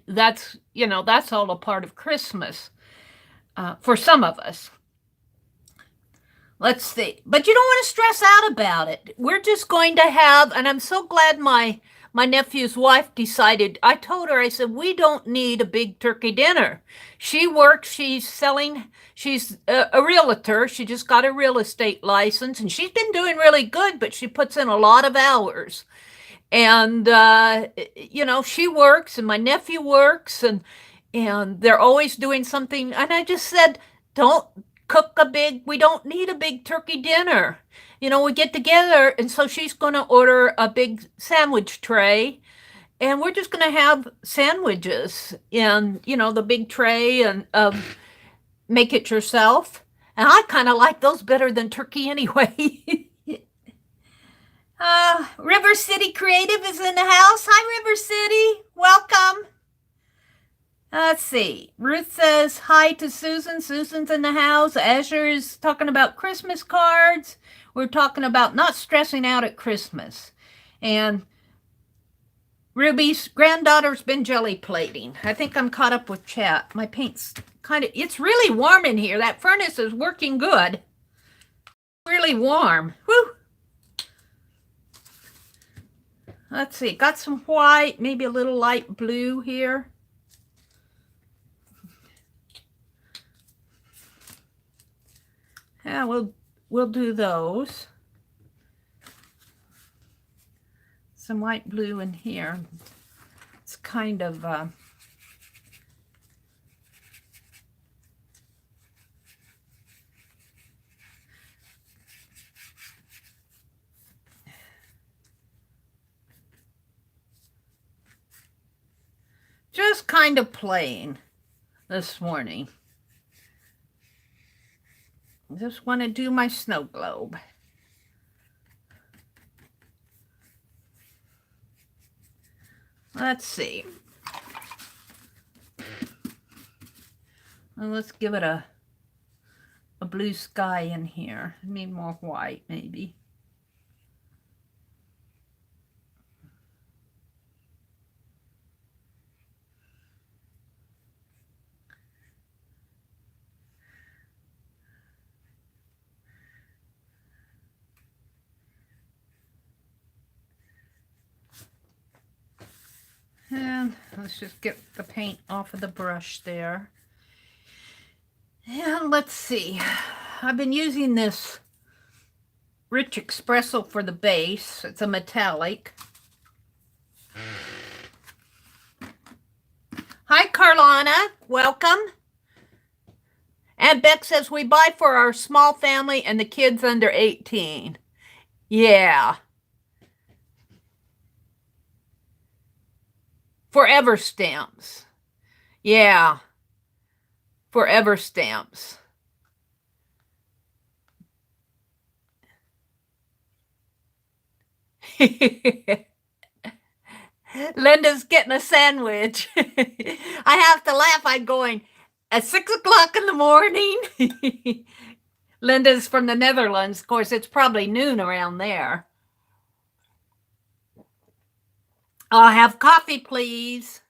That's all a part of Christmas for some of us. Let's see. But you don't want to stress out about it. We're just going to have, and I'm so glad my nephew's wife decided, I told her, I said, we don't need a big turkey dinner. She works, she's a realtor. She just got a real estate license, and she's been doing really good, but she puts in a lot of hours. And, she works and my nephew works and they're always doing something. And I just said, we don't need a big turkey dinner. We get together. And so she's going to order a big sandwich tray and we're just going to have sandwiches in, the big tray and make it yourself. And I kind of like those better than turkey anyway. River City Creative is in the house. Hi, River City. Welcome. Let's see. Ruth says hi to Susan. Susan's in the house. Azure is talking about Christmas cards. We're talking about not stressing out at Christmas. And Ruby's granddaughter's been jelly plating. I think I'm caught up with chat. My paint's it's really warm in here. That furnace is working good. Really warm. Woo! Let's see, got some white, maybe a little light blue here. Yeah, we'll do those. Some light blue in here. It's kind of just kind of playing this morning. Just want to do my snow globe. Let's see. Well, let's give it a blue sky in here. I need more white, maybe. And let's just get the paint off of the brush there. And let's see. I've been using this Rich Espresso for the base. It's a metallic. Hi, Carlana. Welcome. And Beck says, we buy for our small family and the kids under 18. Yeah. Forever stamps. Yeah, forever stamps. Linda's getting a sandwich. I have to laugh. I'm going at 6 o'clock in the morning. Linda's from the Netherlands. Of course, it's probably noon around there. I'll have coffee, please.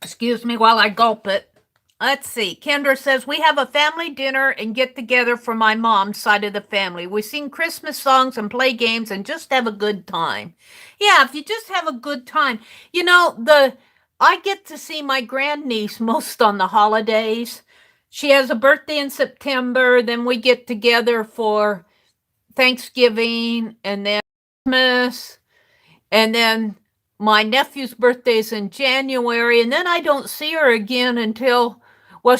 Excuse me while I gulp it. Let's see. Kendra says, we have a family dinner and get together for my mom's side of the family. We sing Christmas songs and play games and just have a good time. Yeah, if you just have a good time. You know, I get to see my grandniece most on the holidays. She has a birthday in September. Then we get together for Thanksgiving and then Christmas. And then my nephew's birthday is in January. And then I don't see her again until, well,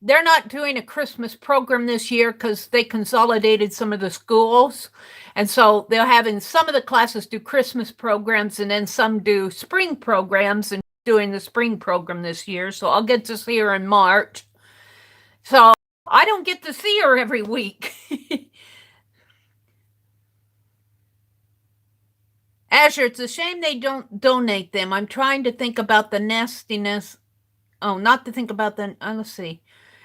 they're not doing a Christmas program this year because they consolidated some of the schools. And so they're having some of the classes do Christmas programs and then some do spring programs, and doing the spring program this year. So I'll get to see her in March. So I don't get to see her every week. Asher, it's a shame they don't donate them. I'm trying to think about the nastiness. Oh, not to think about the, let's see.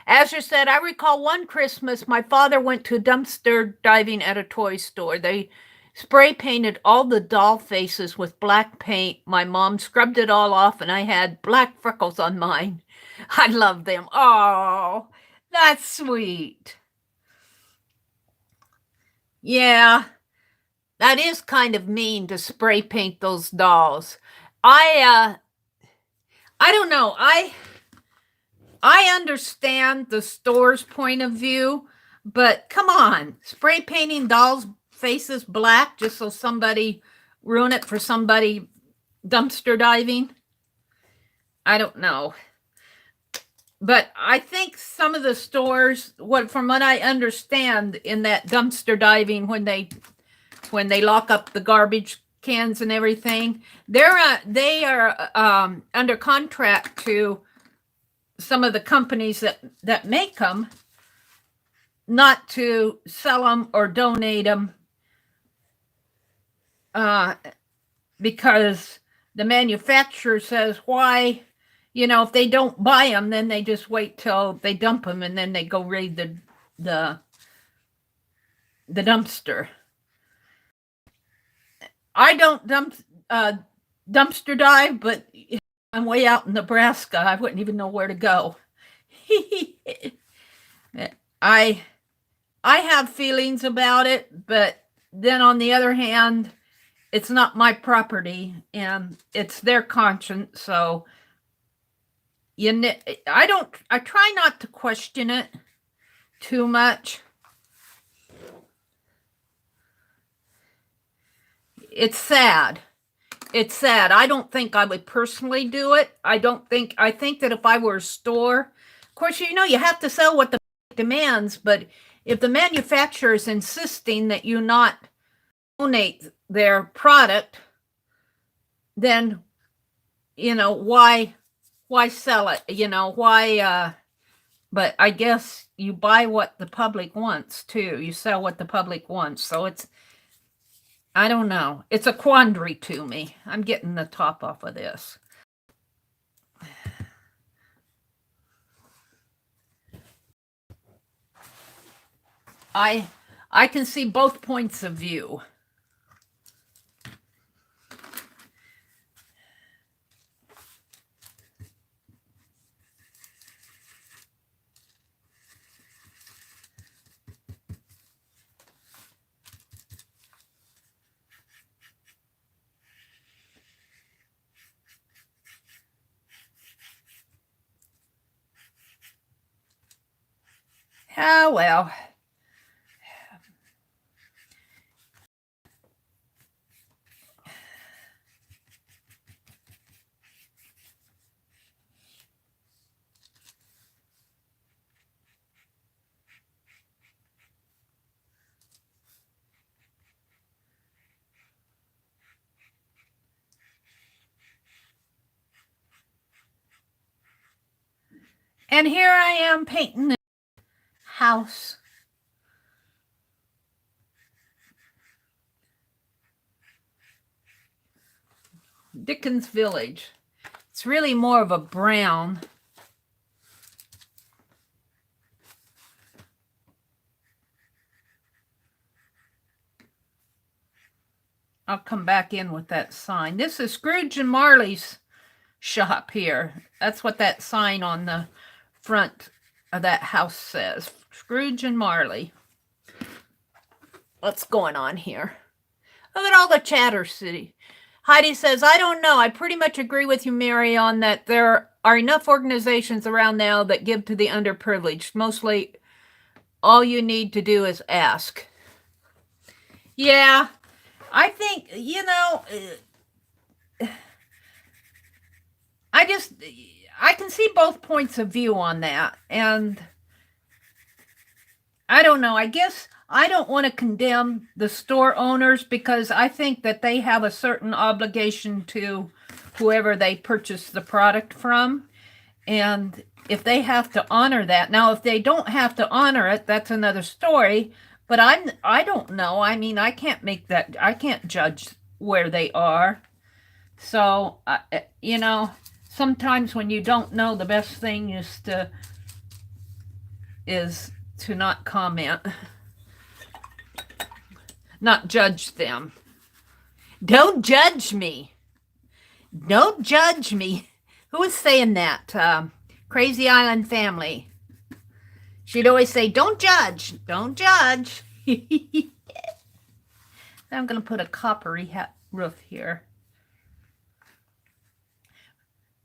Asher said, I recall one Christmas my father went to dumpster diving at a toy store. They spray painted all the doll faces with black paint. My mom scrubbed it all off and I had black freckles on mine. I love them. Oh, that's sweet. Yeah, that is kind of mean to spray paint those dolls. I don't know. I understand the store's point of view, but come on, spray painting dolls' faces black just so somebody ruin it for somebody dumpster diving. I don't know. But I think some of the stores, from what I understand, in that dumpster diving, when they lock up the garbage cans and everything, they are under contract to some of the companies that make them, not to sell them or donate them, because the manufacturer says, why, if they don't buy them, then they just wait till they dump them and then they go raid the dumpster. I don't dumpster dive, but I'm way out in Nebraska. I wouldn't even know where to go. I have feelings about it, but then on the other hand, it's not my property and it's their conscience. So I try not to question it too much. It's sad. It's sad. I don't think I would personally do it. I think that if I were a store, of course, you have to sell what the demands, but if the manufacturer is insisting that you not donate their product, then, why sell it? Why, but I guess you buy what the public wants too. You sell what the public wants. So I don't know. It's a quandary to me. I'm getting the top off of this. I can see both points of view. Oh, well. And here I am painting the house. Dickens Village. It's really more of a brown. I'll come back in with that sign. This is Scrooge and Marley's shop here. That's what that sign on the front of that house says. Scrooge and Marley. What's going on here? Look at all the chatter, City. Heidi says, I don't know. I pretty much agree with you, Meri, on that there are enough organizations around now that give to the underprivileged. Mostly all you need to do is ask. Yeah, I think, I can see both points of view on that. And I don't know. I guess I don't want to condemn the store owners because I think that they have a certain obligation to whoever they purchase the product from. And if they have to honor that, now if they don't have to honor it, that's another story. But I don't know. I mean, I can't make that. I can't judge where they are. So, sometimes when you don't know, the best thing is to not comment, not judge them. Don't judge me. Don't judge me. Who was saying that? Crazy Island Family. She'd always say, don't judge. Don't judge. I'm going to put a coppery roof here.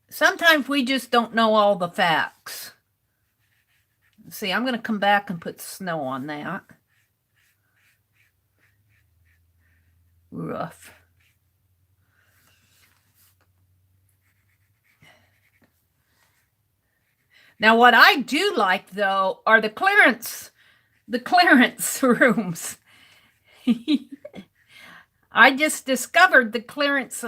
Sometimes we just don't know all the facts. See, I'm going to come back and put snow on that roof. Now, what I do like, though, are the clearance rooms. I just discovered the clearance.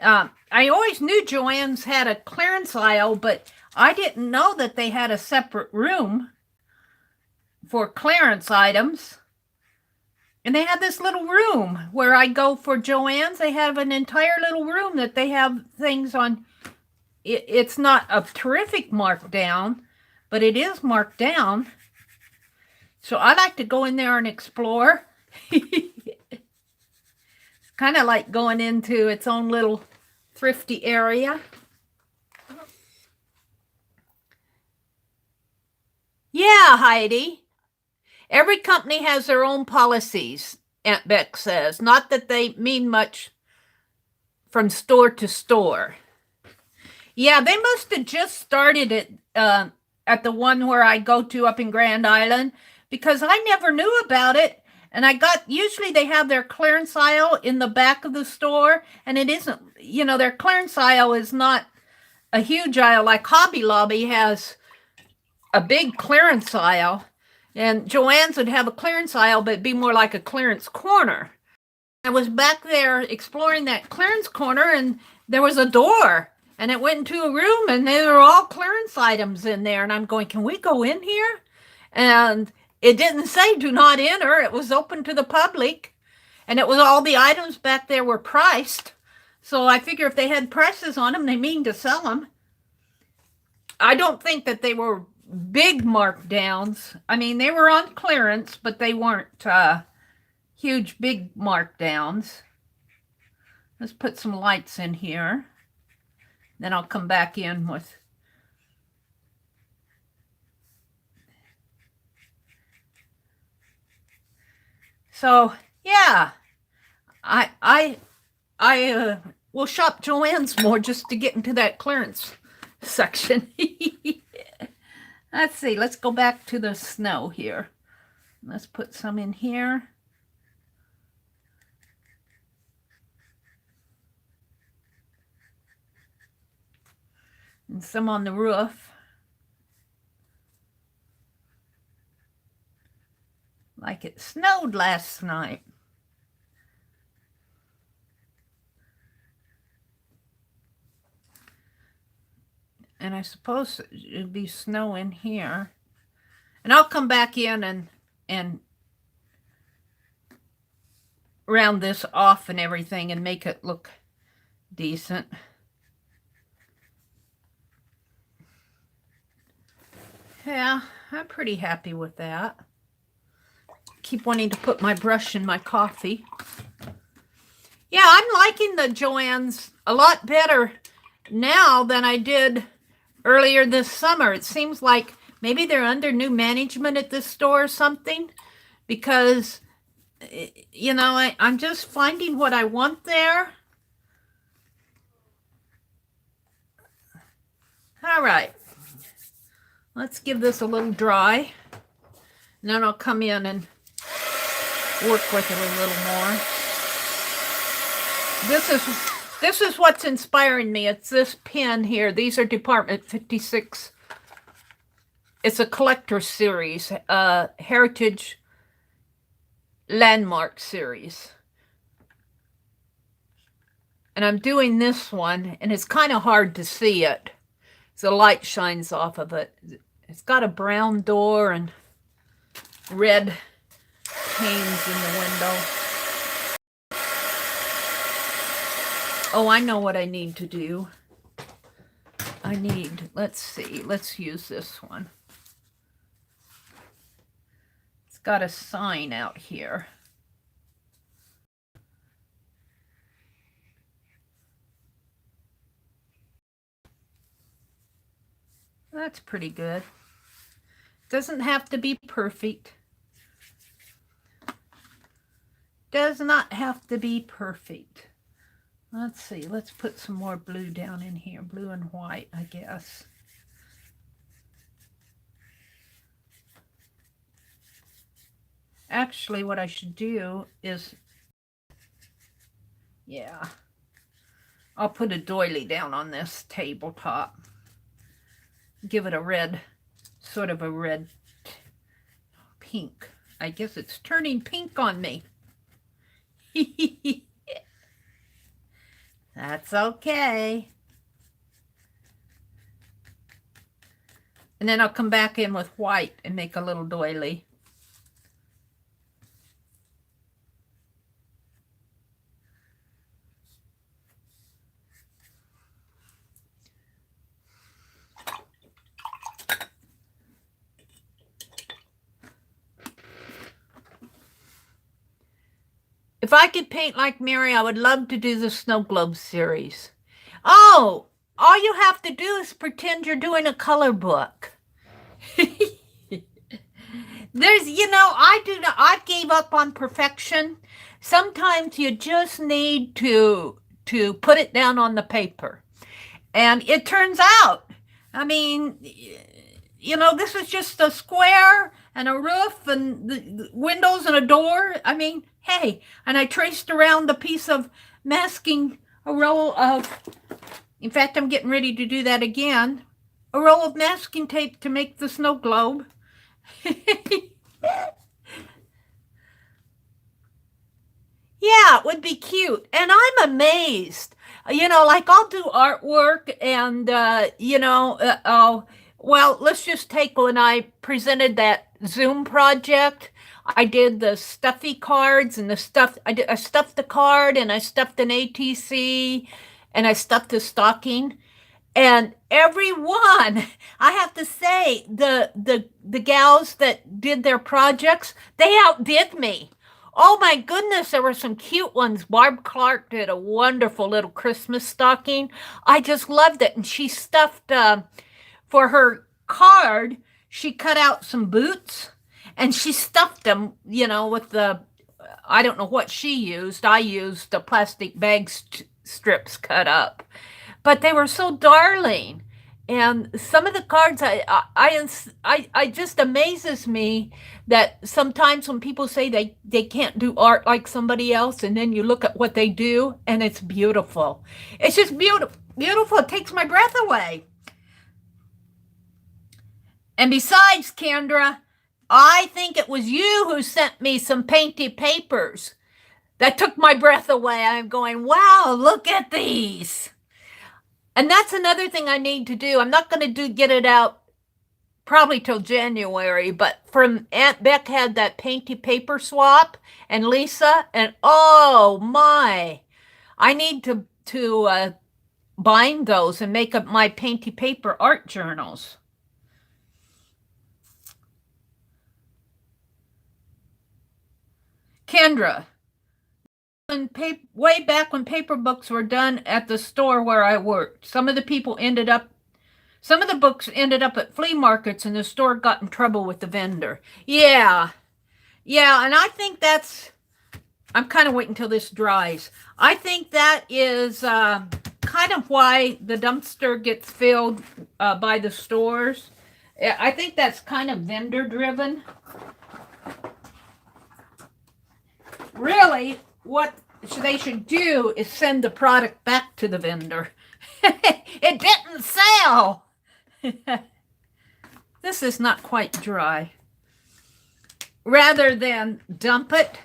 I always knew Joann's had a clearance aisle, but I didn't know that they had a separate room for clearance items. And they have this little room where I go for Joann's. They have an entire little room that they have things on. It's not a terrific markdown, but it is marked down. So I like to go in there and explore. It's kind of like going into its own little thrifty area. Yeah, Heidi. Every company has their own policies, Aunt Beck says. Not that they mean much from store to store. Yeah, they must have just started it at the one where I go to up in Grand Island because I never knew about it. And usually they have their clearance aisle in the back of the store. And it isn't, their clearance aisle is not a huge aisle like Hobby Lobby has a big clearance aisle. And Joann's would have a clearance aisle, but it'd be more like a clearance corner. I was back there exploring that clearance corner and there was a door. And it went into a room and there were all clearance items in there. And I'm going, can we go in here? And it didn't say do not enter. It was open to the public. And it was all the items back there were priced. So I figure if they had prices on them, they mean to sell them. I don't think that they were big markdowns. I mean, they were on clearance, but they weren't huge, big markdowns. Let's put some lights in here. Then I'll come back in with so yeah, I will shop Joann's more just to get into that clearance section. Let's see. Let's go back to the snow here. Let's put some in here. And some on the roof. Like it snowed last night. And I suppose it'd be snow in here. And I'll come back in and round this off and everything and make it look decent. Yeah, I'm pretty happy with that. Keep wanting to put my brush in my coffee. Yeah, I'm liking the Joann's a lot better now than I did earlier this summer. It seems like maybe they're under new management at this store or something, because, you know, I'm just finding what I want there. All right. Let's give this a little dry. And then I'll come in and work with it a little more. This is what's inspiring me. It's this pen here. These are Department 56. It's a collector series, Heritage Landmark series. And I'm doing this one, and it's kind of hard to see it. So the light shines off of it. It's got a brown door and red panes in the window. Oh, I know what I need to do. Let's see, let's use this one. It's got a sign out here. That's pretty good. Doesn't have to be perfect. Does not have to be perfect. Let's see, let's put some more blue down in here. Blue and white, I guess. Actually, what I should do is, yeah, I'll put a doily down on this tabletop. Give it a red, sort of a red pink. I guess it's turning pink on me. That's okay. And then I'll come back in with white and make a little doily. If I could paint like Meri, I would love to do the Snowglobe series. Oh, all you have to do is pretend you're doing a color book. There's, you know, I gave up on perfection. Sometimes you just need to put it down on the paper. And it turns out, I mean, you know, this is just a square and a roof and the windows and a door. I mean, hey, and I traced around a piece of masking, a roll of, in fact, I'm getting ready to do that again, a roll of masking tape to make the snow globe. Yeah, it would be cute. And I'm amazed. You know, like I'll do artwork and, you know, well, let's just take when I presented that Zoom project. I did the stuffy cards and I stuffed the card and I stuffed an ATC and I stuffed the stocking. And every one, I have to say, the gals that did their projects, they outdid me. Oh my goodness, there were some cute ones. Barb Clark did a wonderful little Christmas stocking. I just loved it. And she stuffed, for her card, she cut out some boots and she stuffed them, you know, with the, I don't know what she used. I used the plastic bag strips cut up. But they were so darling. And some of the cards, I just amazes me that sometimes when people say they can't do art like somebody else, and then you look at what they do, and it's beautiful. It's just beautiful. Beautiful. It takes my breath away. And besides, Kendra, I think it was you who sent me some painted papers that took my breath away. I'm going, wow, look at these. And that's another thing I need to do. I'm not going to get it out probably till January, but from Aunt Beck had that painty paper swap and Lisa, and oh my, I need to bind those and make up my painty paper art journals. Kendra, way back when paper books were done at the store where I worked, some of the books ended up at flea markets and the store got in trouble with the vendor. Yeah. Yeah, and I think I'm kind of waiting until this dries. I think that is kind of why the dumpster gets filled by the stores. I think that's kind of vendor driven. Really, what they should do is send the product back to the vendor. It didn't sell. This is not quite dry. Rather than dump it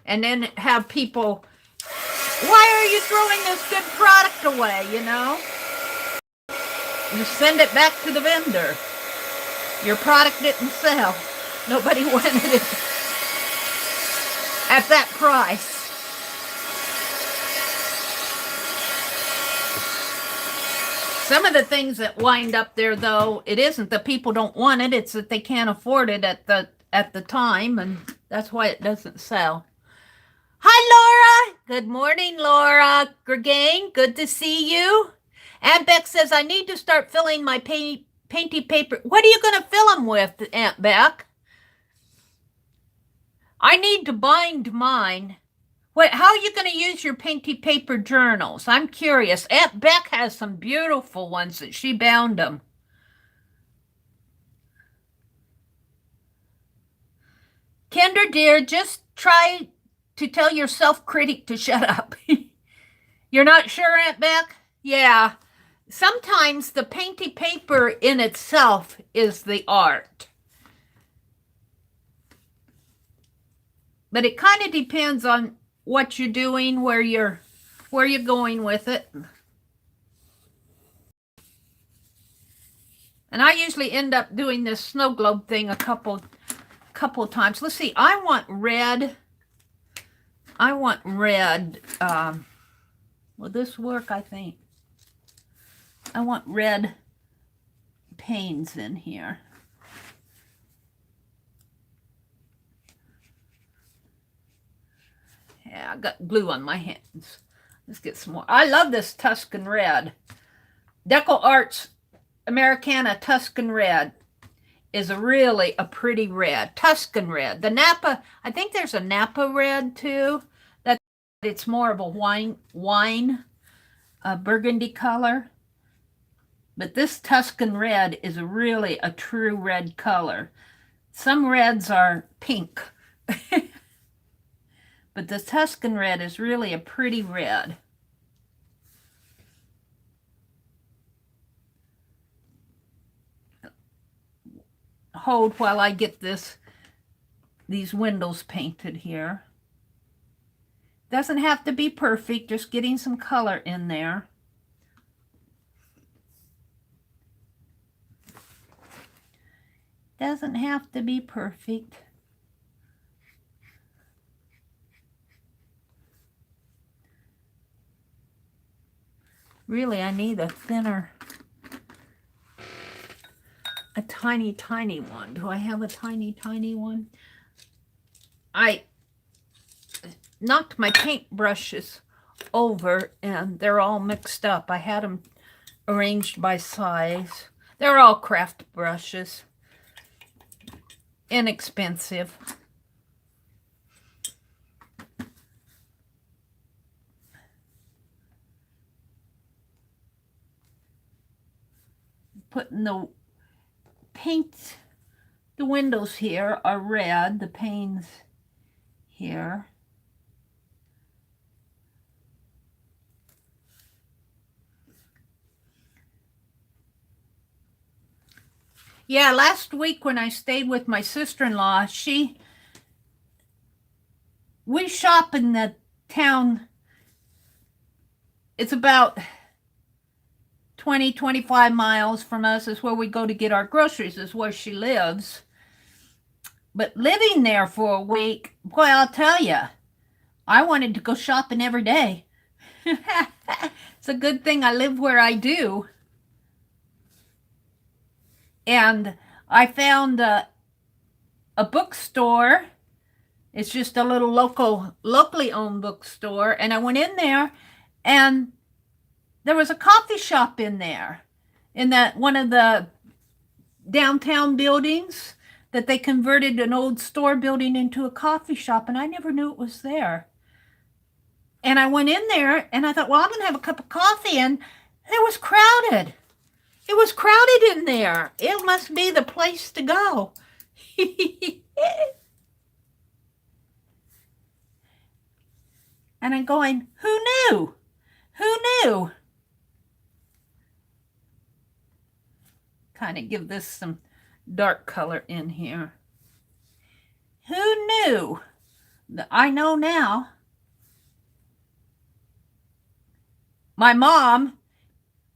and then have people, why are you throwing this good product away, you know? You send it back to the vendor. Your product didn't sell. Nobody wanted it at that price. Some of the things that wind up there, though, it isn't that people don't want it, it's that they can't afford it at the time, and that's why it doesn't sell. Hi, Laura. Good morning, Laura. Gregain, good to see you. Aunt Beck says, I need to start filling my painty paper. What are you going to fill them with, Aunt Beck? I need to bind mine. Wait, how are you going to use your painty paper journals? I'm curious. Aunt Beck has some beautiful ones that she bound them. Kendra, dear, just try to tell your self-critic to shut up. You're not sure, Aunt Beck? Yeah. Sometimes the painty paper in itself is the art. But it kind of depends on what you're doing, where you're going with it. And I usually end up doing this snow globe thing a couple of times. Let's see. I want red. Will this work? I think. I want red panes in here. Yeah, I got glue on my hands. Let's get some more. I love this Tuscan red. Deco Arts Americana Tuscan red is really a pretty red. Tuscan red. The Napa, I think there's a Napa red too. It's more of a wine burgundy color. But this Tuscan red is really a true red color. Some reds are pink. But the Tuscan red is really a pretty red. Hold while I get these windows painted here. Doesn't have to be perfect, just getting some color in there. Doesn't have to be perfect. Really, I need a thinner, a tiny, tiny one. Do I have a tiny, tiny one? I knocked my paint brushes over and they're all mixed up. I had them arranged by size. They're all craft brushes. Inexpensive. Putting the paint, the windows here are red, the panes here. Yeah, last week when I stayed with my sister-in-law, we shop in the town. It's about 20, 25 miles from us is where we go to get our groceries, is where she lives. But living there for a week, boy, I'll tell you, I wanted to go shopping every day. It's a good thing I live where I do. And I found a bookstore. It's just a little locally owned bookstore. And I went in there, and there was a coffee shop in there, in that one of the downtown buildings that they converted an old store building into a coffee shop, and I never knew it was there. And I went in there, and I thought, well, I'm going to have a cup of coffee, and it was crowded. It was crowded in there. It must be the place to go. And I'm going, who knew? Who knew? Kind of give this some dark color in here. Who knew? I know now. My mom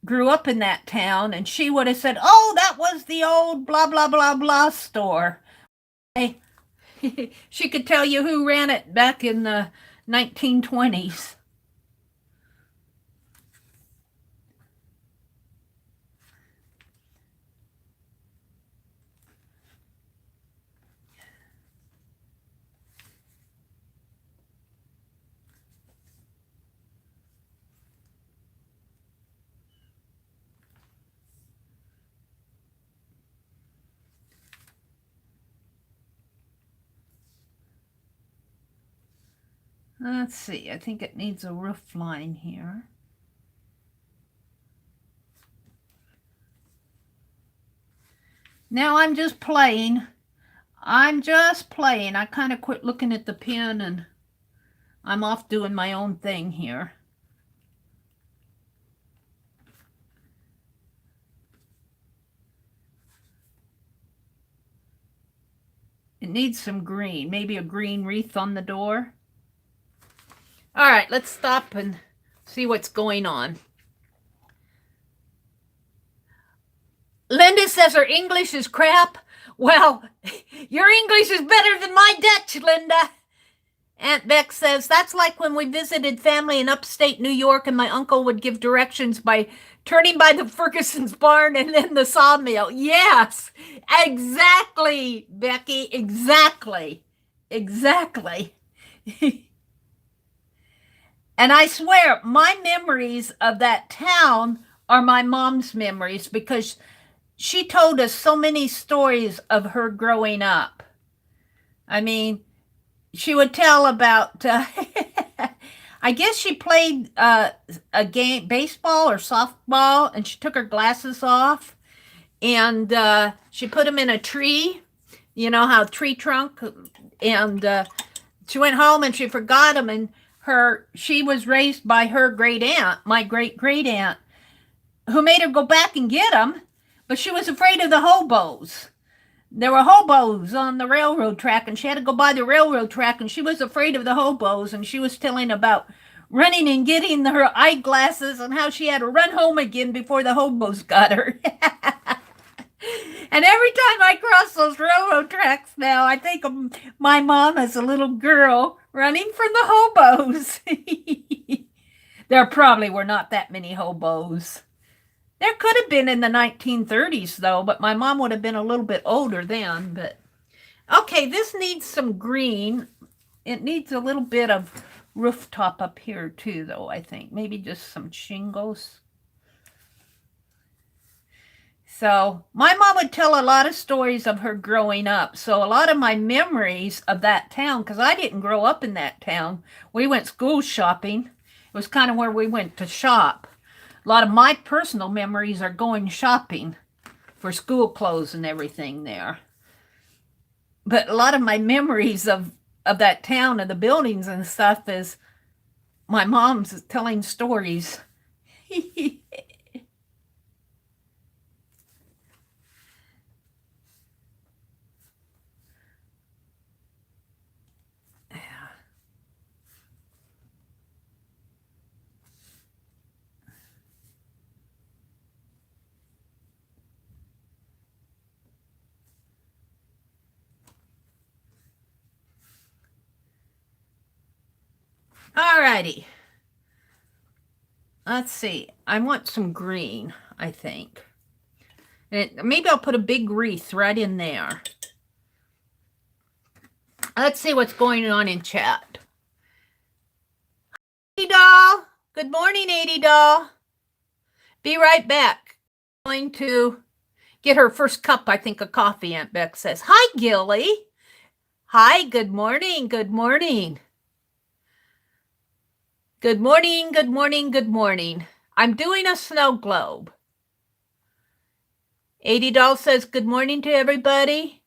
grew up in that town, and she would have said, oh, that was the old blah, blah, blah, blah store. She could tell you who ran it back in the 1920s. Let's see, I think it needs a roof line here. Now I'm just playing. I kind of quit looking at the pen, and I'm off doing my own thing here. It needs some green, maybe a green wreath on the door. All right, let's stop and see what's going on. Linda says her English is crap. Well, your English is better than my Dutch, Linda. Aunt Beck says, that's like when we visited family in upstate New York, and my uncle would give directions by turning by the Ferguson's barn and then the sawmill. Yes, exactly, Becky, exactly. And I swear, my memories of that town are my mom's memories, because she told us so many stories of her growing up. I mean, she would tell about, I guess she played a game, baseball or softball, and she took her glasses off, and she put them in a tree, you know how tree trunk, and she went home and she forgot them, and she was raised by her great aunt, my great aunt, who made her go back and get them, but she was afraid of the hobos. There were hobos on the railroad track, and she had to go by the railroad track, and she was afraid of the hobos, and she was telling about running and getting her eyeglasses and how she had to run home again before the hobos got her. And every time I cross those railroad tracks now, I think of my mom as a little girl running from the hobos. There probably were not that many hobos. There could have been in the 1930s, though, but my mom would have been a little bit older then. But okay, this needs some green. It needs a little bit of rooftop up here, too, though, I think. Maybe just some shingles. So my mom would tell a lot of stories of her growing up. So a lot of my memories of that town, because I didn't grow up in that town. We went school shopping. It was kind of where we went to shop. A lot of my personal memories are going shopping for school clothes and everything there. But a lot of my memories of that town and the buildings and stuff is my mom's telling stories. Alrighty. Let's see. I want some green, I think. And maybe I'll put a big wreath right in there. Let's see what's going on in chat. 80 doll. Good morning, 80 doll. Be right back. I'm going to get her first cup, I think, of coffee, Aunt Beck says. Hi, Gilly. Hi, good morning, good morning. Good morning, good morning, good morning. I'm doing a snow globe. 80 doll says good morning to everybody.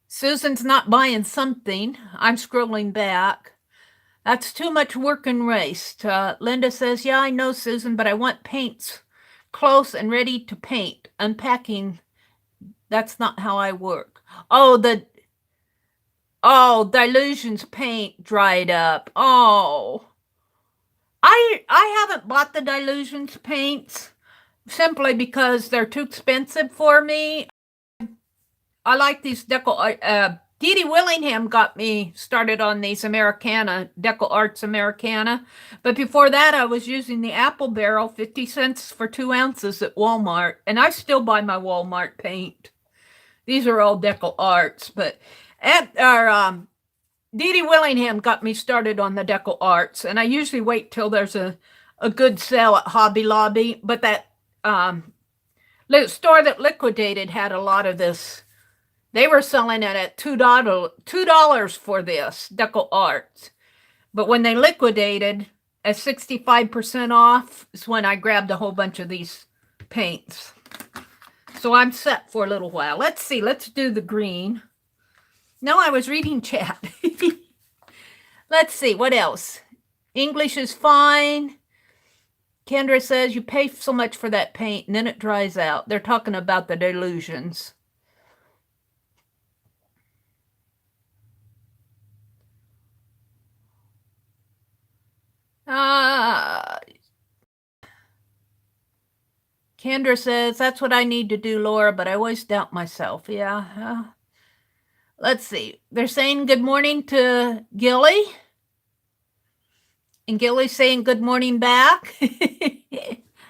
Susan's not buying something. I'm scrolling back. That's too much work and waste. Linda says, yeah, I know, Susan, but I want paints close and ready to paint. Unpacking, that's not how I work. Oh, Delusion's paint dried up. Oh. I haven't bought the Delusion's paints simply because they're too expensive for me. I like these deco. Dee Dee Willingham got me started on these Americana, Deco Arts Americana. But before that, I was using the Apple Barrel, 50 cents for 2 ounces at Walmart. And I still buy my Walmart paint. These are all Deco Arts. But Dee Dee Willingham got me started on the Deco Arts. And I usually wait till there's a good sale at Hobby Lobby. But that store that liquidated had a lot of this. They were selling it at $2 for this, Deco Arts. But when they liquidated at 65% off is when I grabbed a whole bunch of these paints. So I'm set for a little while. Let's see. Let's do the green. No, I was reading chat. Let's see. What else? English is fine. Kendra says, you pay so much for that paint and then it dries out. They're talking about the Delusions. Kendra says, that's what I need to do, Laura, but I always doubt myself. Yeah. Let's see. They're saying good morning to Gilly. And Gilly's saying good morning back.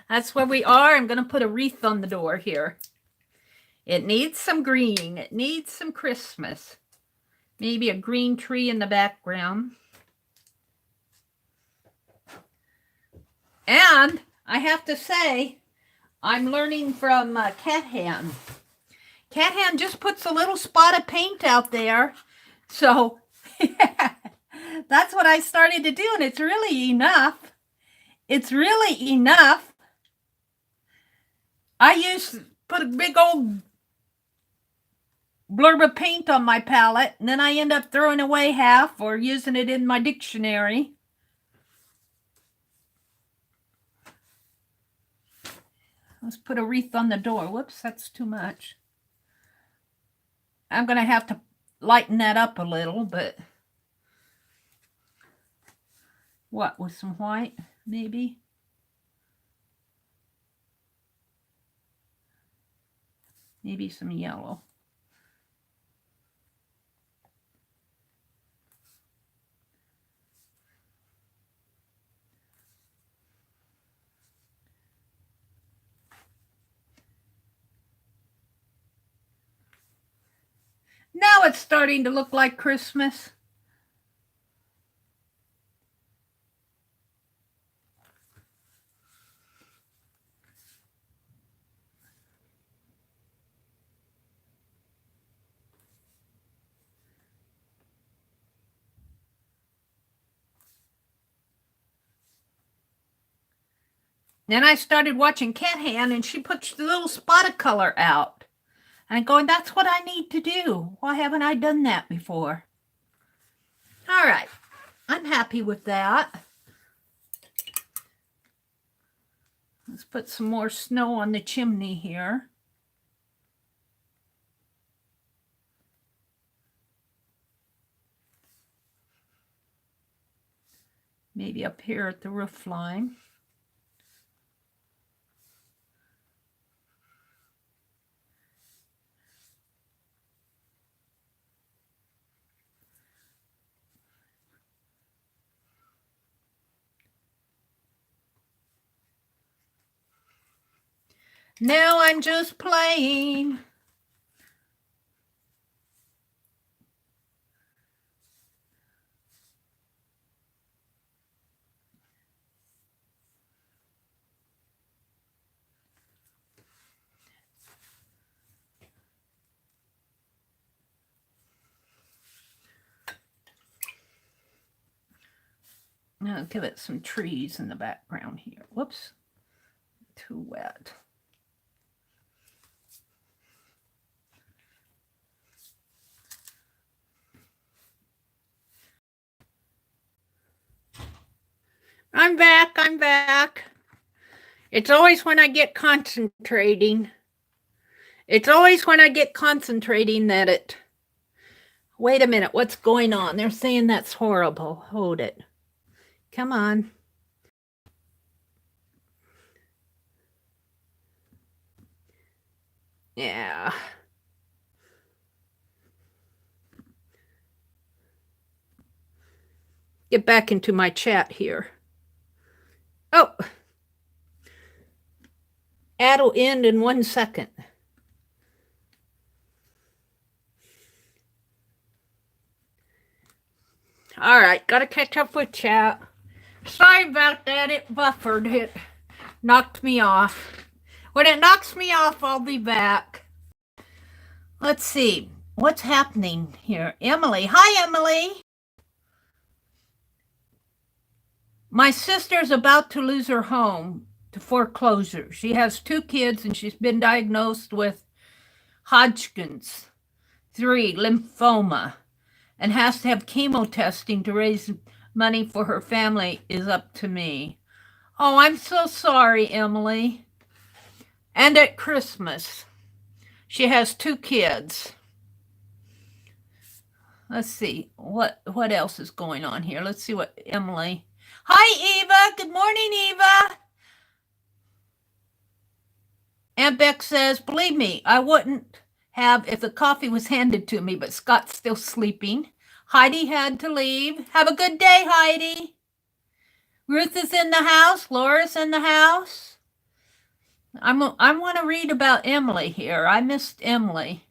That's where we are. I'm going to put a wreath on the door here. It needs some green. It needs some Christmas. Maybe a green tree in the background. And I have to say, I'm learning from Cat Hand. Cat Hand just puts a little spot of paint out there. So that's what I started to do, and it's really enough. It's really enough. I put a big old blurb of paint on my palette, and then I end up throwing away half or using it in my dictionary. Let's put a wreath on the door. Whoops, that's too much. I'm going to have to lighten that up a little, but what, with some white, maybe? Maybe some yellow. Now it's starting to look like Christmas. Then I started watching Cat Hand, and she puts the little spot of color out. And I'm going, that's what I need to do. Why haven't I done that before? All right. I'm happy with that. Let's put some more snow on the chimney here. Maybe up here at the roof line. Now I'm just playing. I'll give it some trees in the background here. Whoops, too wet. I'm back. It's always when I get concentrating. It's always when I get concentrating that it... Wait a minute, what's going on? They're saying that's horrible. Hold it. Come on. Yeah. Get back into my chat here. Oh. Ad will end in 1 second. All right, gotta catch up with chat. Sorry about that, it buffered. It knocked me off. When it knocks me off, I'll be back. Let's see, what's happening here? Emily, hi Emily. My sister's about to lose her home to foreclosure. She has 2 kids and she's been diagnosed with Hodgkin's 3 lymphoma and has to have chemo testing to raise money for her family. Is up to me. Oh, I'm so sorry, Emily. And at Christmas, she has 2 kids. Let's see, what else is going on here? Let's see what Emily... Hi, Eva. Good morning, Eva. Aunt Beck says, believe me, I wouldn't have if the coffee was handed to me, but Scott's still sleeping. Heidi had to leave. Have a good day, Heidi. Ruth is in the house. Laura's in the house. I want to read about Emily here. I missed Emily.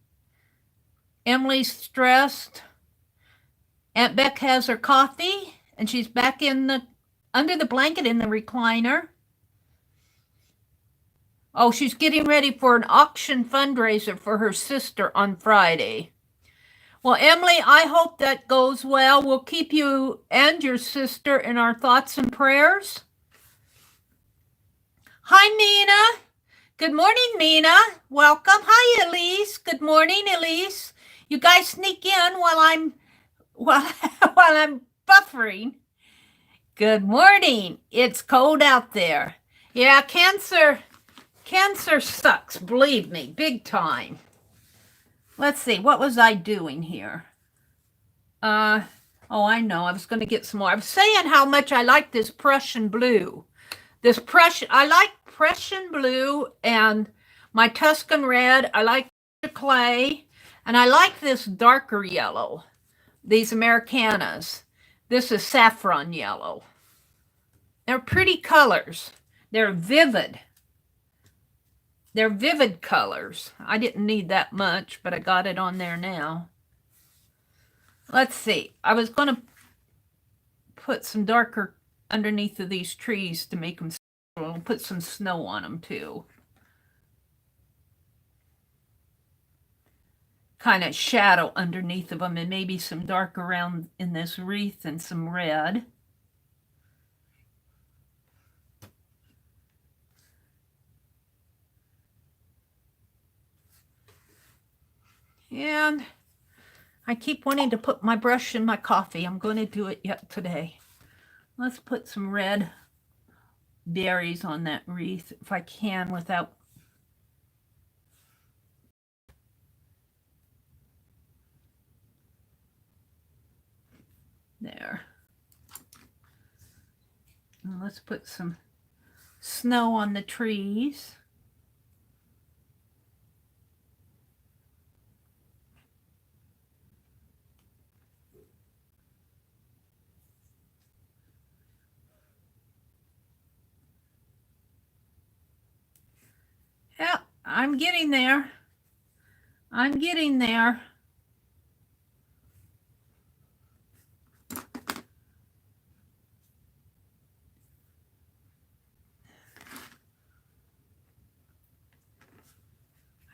Emily's stressed. Aunt Beck has her coffee, and she's back under the blanket in the recliner. Oh, she's getting ready for an auction fundraiser for her sister on Friday. Well, Emily, I hope that goes well. We'll keep you and your sister in our thoughts and prayers. Hi, Mina. Good morning, Mina. Welcome. Hi, Elise. Good morning, Elise. You guys sneak in while I'm buffering. Good morning. It's cold out there. Yeah, cancer sucks, believe me, big time. Let's see, what was I doing here? Oh, I know, I was going to get some more. I was saying how much I like this Prussian blue. I like Prussian blue and my Tuscan red. I like the clay, and I like this darker yellow, these Americanas. This is saffron yellow. They're pretty colors. They're vivid. They're vivid colors. I didn't need that much, but I got it on there now. Let's see. I was going to put some darker underneath of these trees to make them, I'll put some snow on them too. Kind of shadow underneath of them, and maybe some dark around in this wreath and some red. And I keep wanting to put my brush in my coffee. I'm going to do it yet today. Let's put some red berries on that wreath if I can without... There. And let's put some snow on the trees. Yeah, I'm getting there. I'm getting there.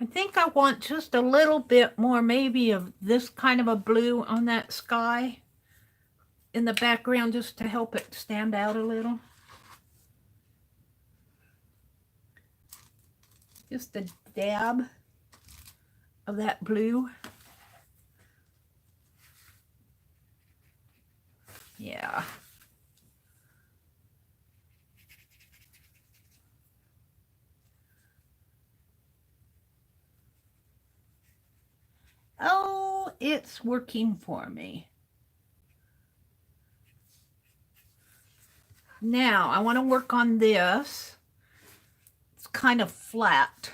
I think I want just a little bit more, maybe of this kind of a blue on that sky in the background, just to help it stand out a little. Just a dab of that blue. Yeah. Oh, it's working for me. Now, I want to work on this. It's kind of flat.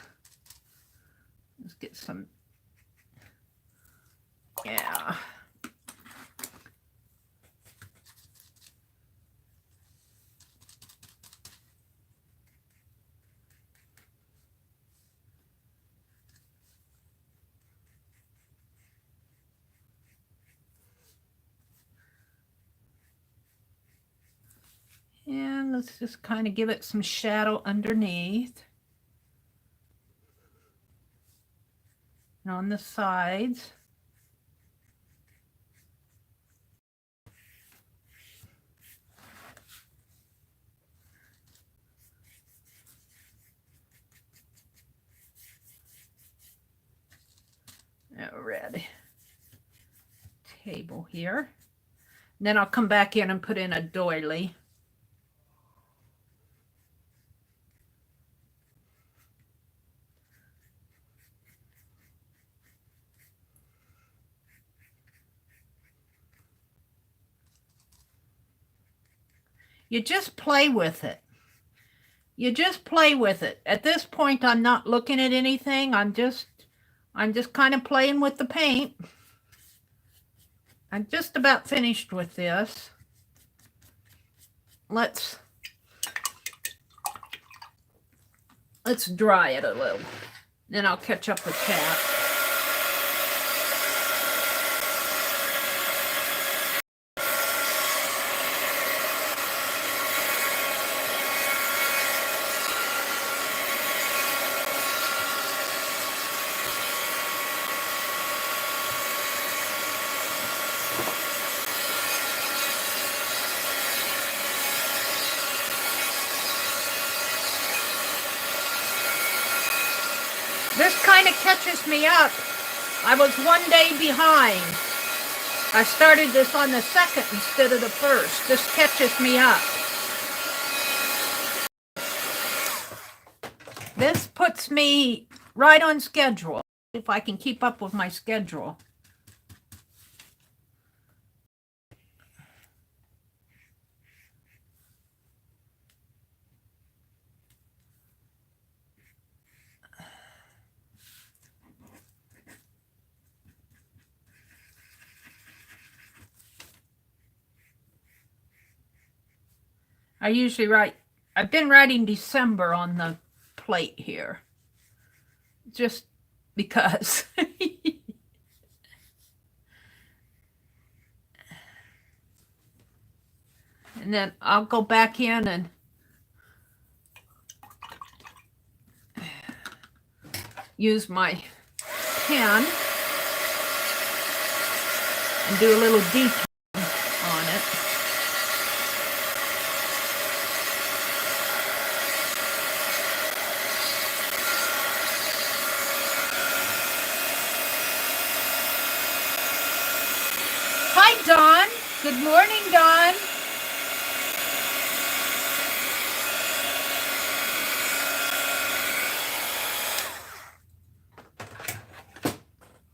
Let's get some, yeah. And let's just kind of give it some shadow underneath. And on the sides. A red table here. And then I'll come back in and put in a doily. You just play with it. You just play with it. At this point, I'm not looking at anything. I'm just kind of playing with the paint. I'm just about finished with this. Let's dry it a little. Then I'll catch up with Cat. This kind of catches me up. I was 1 day behind. I started this on the 2nd instead of the 1st. This catches me up. This puts me right on schedule, if I can keep up with my schedule. I usually write, I've been writing December on the plate here, just because. And then I'll go back in and use my pen and do a little detail on it. Hi, Dawn. Good morning, Dawn.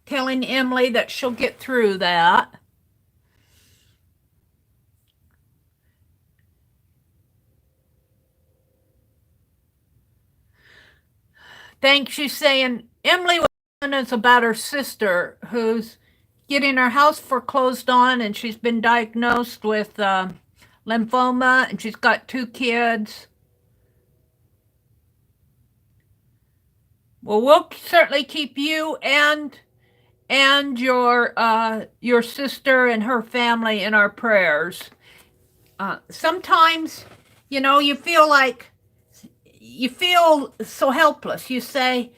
Telling Emily that she'll get through that. Thanks, she's saying Emily was about her sister who's getting her house foreclosed on, and she's been diagnosed with lymphoma, and she's got 2 kids. Well, we'll certainly keep you and your sister and her family in our prayers. Sometimes, you feel so helpless. You say,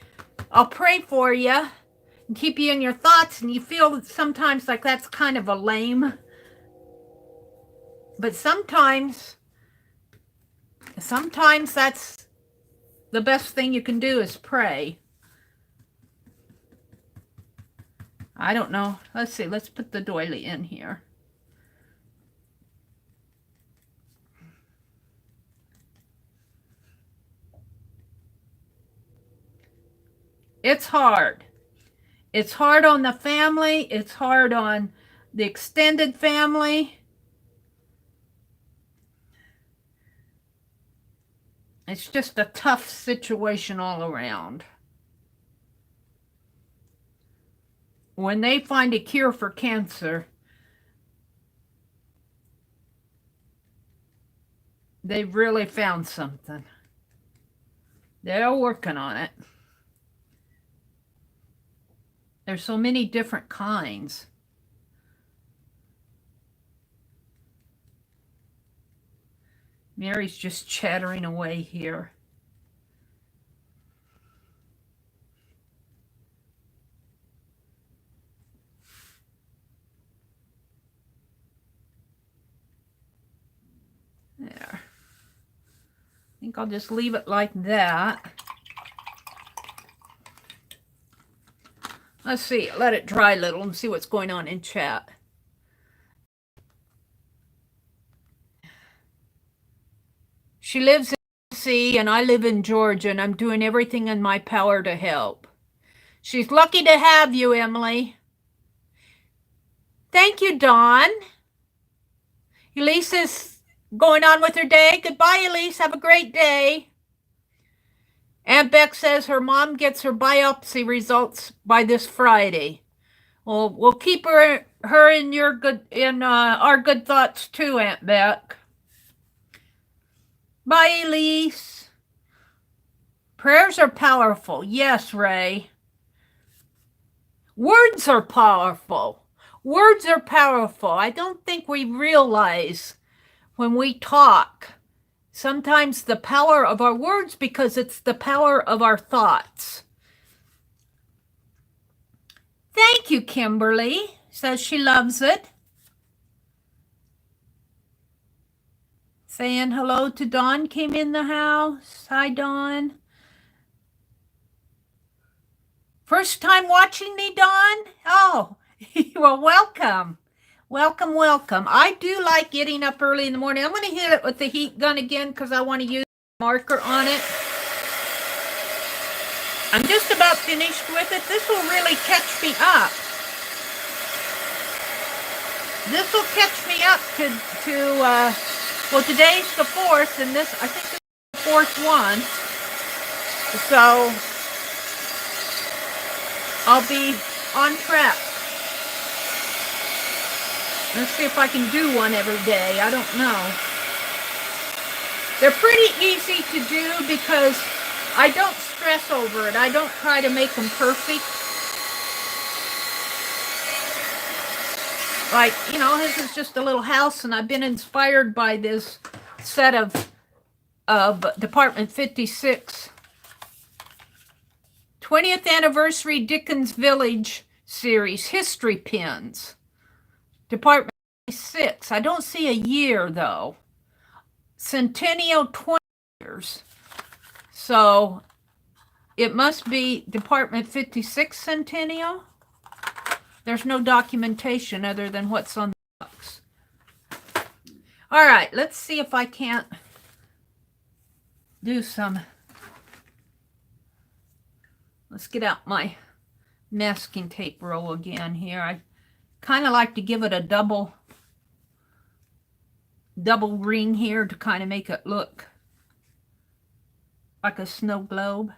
I'll pray for you and keep you in your thoughts, and you feel sometimes like that's kind of a lame. But sometimes that's the best thing you can do is pray. I don't know. Let's see. Let's put the doily in here. It's hard. It's hard on the family. It's hard on the extended family. It's just a tough situation all around. When they find a cure for cancer, they've really found something. They're working on it. There's so many different kinds. Meri's just chattering away here. There. I think I'll just leave it like that. Let's see, let it dry a little and see what's going on in chat. She lives in D.C. and I live in Georgia, and I'm doing everything in my power to help. She's lucky to have you, Emily. Thank you, Dawn. Elise is going on with her day. Goodbye, Elise. Have a great day. Aunt Beck says her mom gets her biopsy results by this Friday. Well, we'll keep her in our good thoughts too, Aunt Beck. Bye, Elise. Prayers are powerful. Yes, Ray. Words are powerful. Words are powerful. I don't think we realize when we talk sometimes the power of our words, because it's the power of our thoughts. Thank you, Kimberly. Says she loves it. Saying hello to Dawn came in the house. Hi, Dawn. First time watching me, Dawn? Oh, well, welcome. Welcome, welcome. I do like getting up early in the morning. I'm going to hit it with the heat gun again because I want to use a marker on it. I'm just about finished with it. This will really catch me up. This will catch me up well, today's the 4th, and this, I think this is the 4th one. So, I'll be on track. Let's see if I can do one every day. I don't know. They're pretty easy to do because I don't stress over it. I don't try to make them perfect. Like, this is just a little house, and I've been inspired by this set of Department 56. 20th Anniversary Dickens Village series, history pins. Department 6. I don't see a year, though. Centennial 20 years. So, it must be Department 56 Centennial. There's no documentation other than what's on the box. All right, let's see if I can't do some. Let's get out my masking tape roll again here. I kind of like to give it a double ring here to kind of make it look like a snow globe.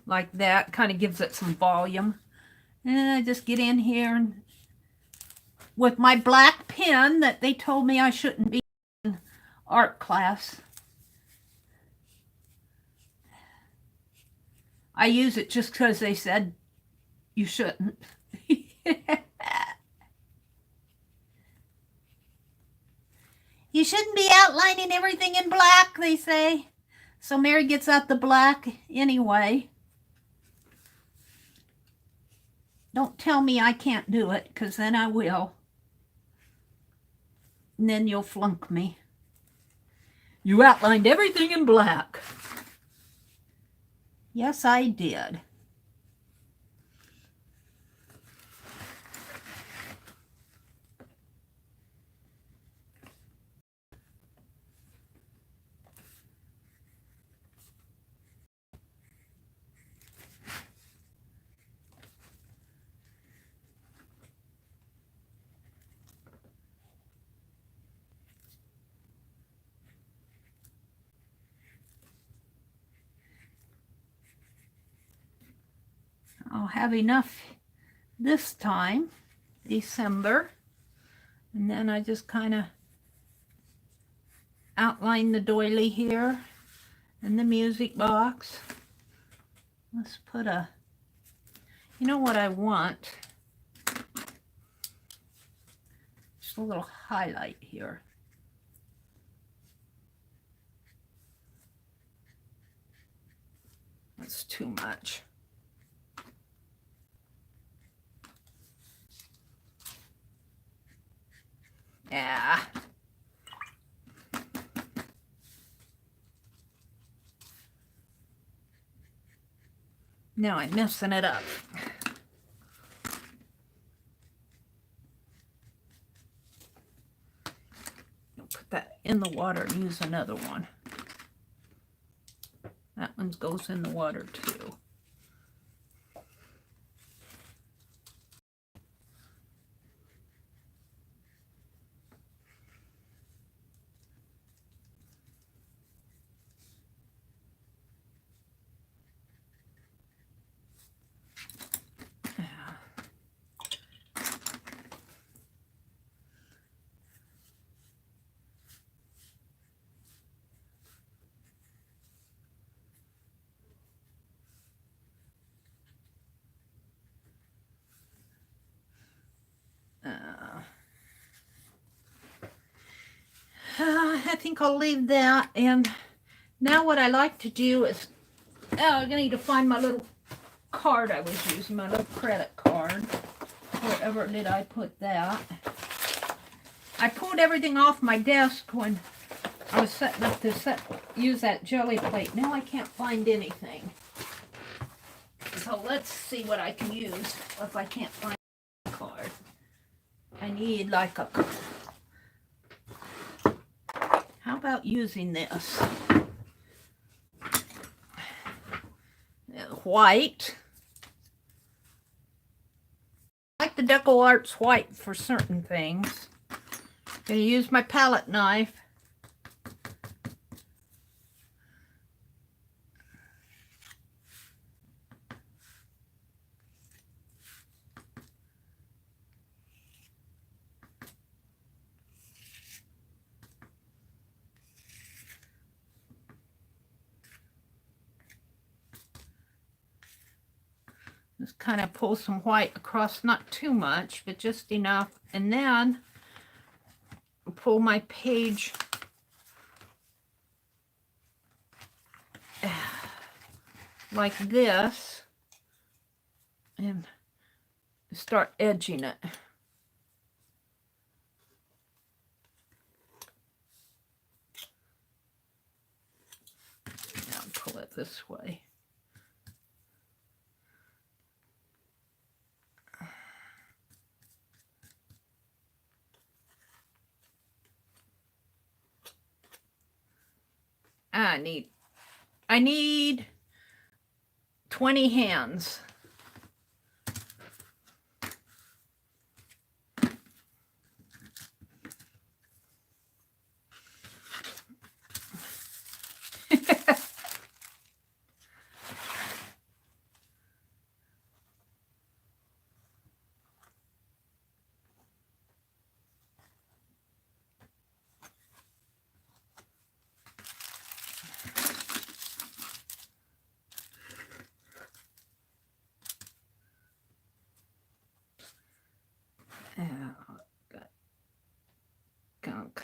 Like that, kind of gives it some volume. And I just get in here and with my black pen that they told me I shouldn't be in art class. I use it just because they said you shouldn't. You shouldn't be outlining everything in black, they say. So Meri gets out the black anyway. Don't tell me I can't do it, because then I will. And then you'll flunk me. You outlined everything in black. Yes, I did. I'll have enough this time, December, and then I just kind of outline the doily here and the music box. Let's put a, you know what I want? Just a little highlight here. That's too much. Yeah. Now I'm messing it up. I'll put that in the water and use another one. That one goes in the water too. I think I'll leave that. And now what I like to do is, I need to find my little card I was using, my little credit card. Wherever did I put that? I pulled everything off my desk when I was setting up to use that jelly plate. Now I can't find anything. So let's see what I can use if I can't find a card. I need like a... How about using this? White. I like the Deco Arts white for certain things. Gonna use my palette knife. Just kind of pull some white across, not too much, but just enough. And then pull my page like this and start edging it. Now pull it this way. I need 20 hands. Got gunk.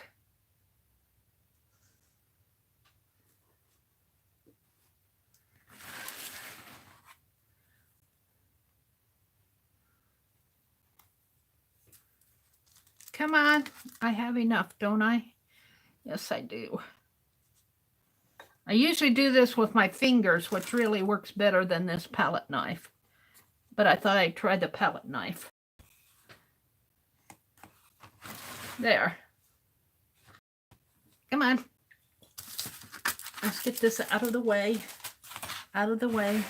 Come on, I have enough, don't I? Yes, I do. I usually do this with my fingers, which really works better than this palette knife. But I thought I'd try the palette knife. There. Come on. Let's get this out of the way. Out of the way.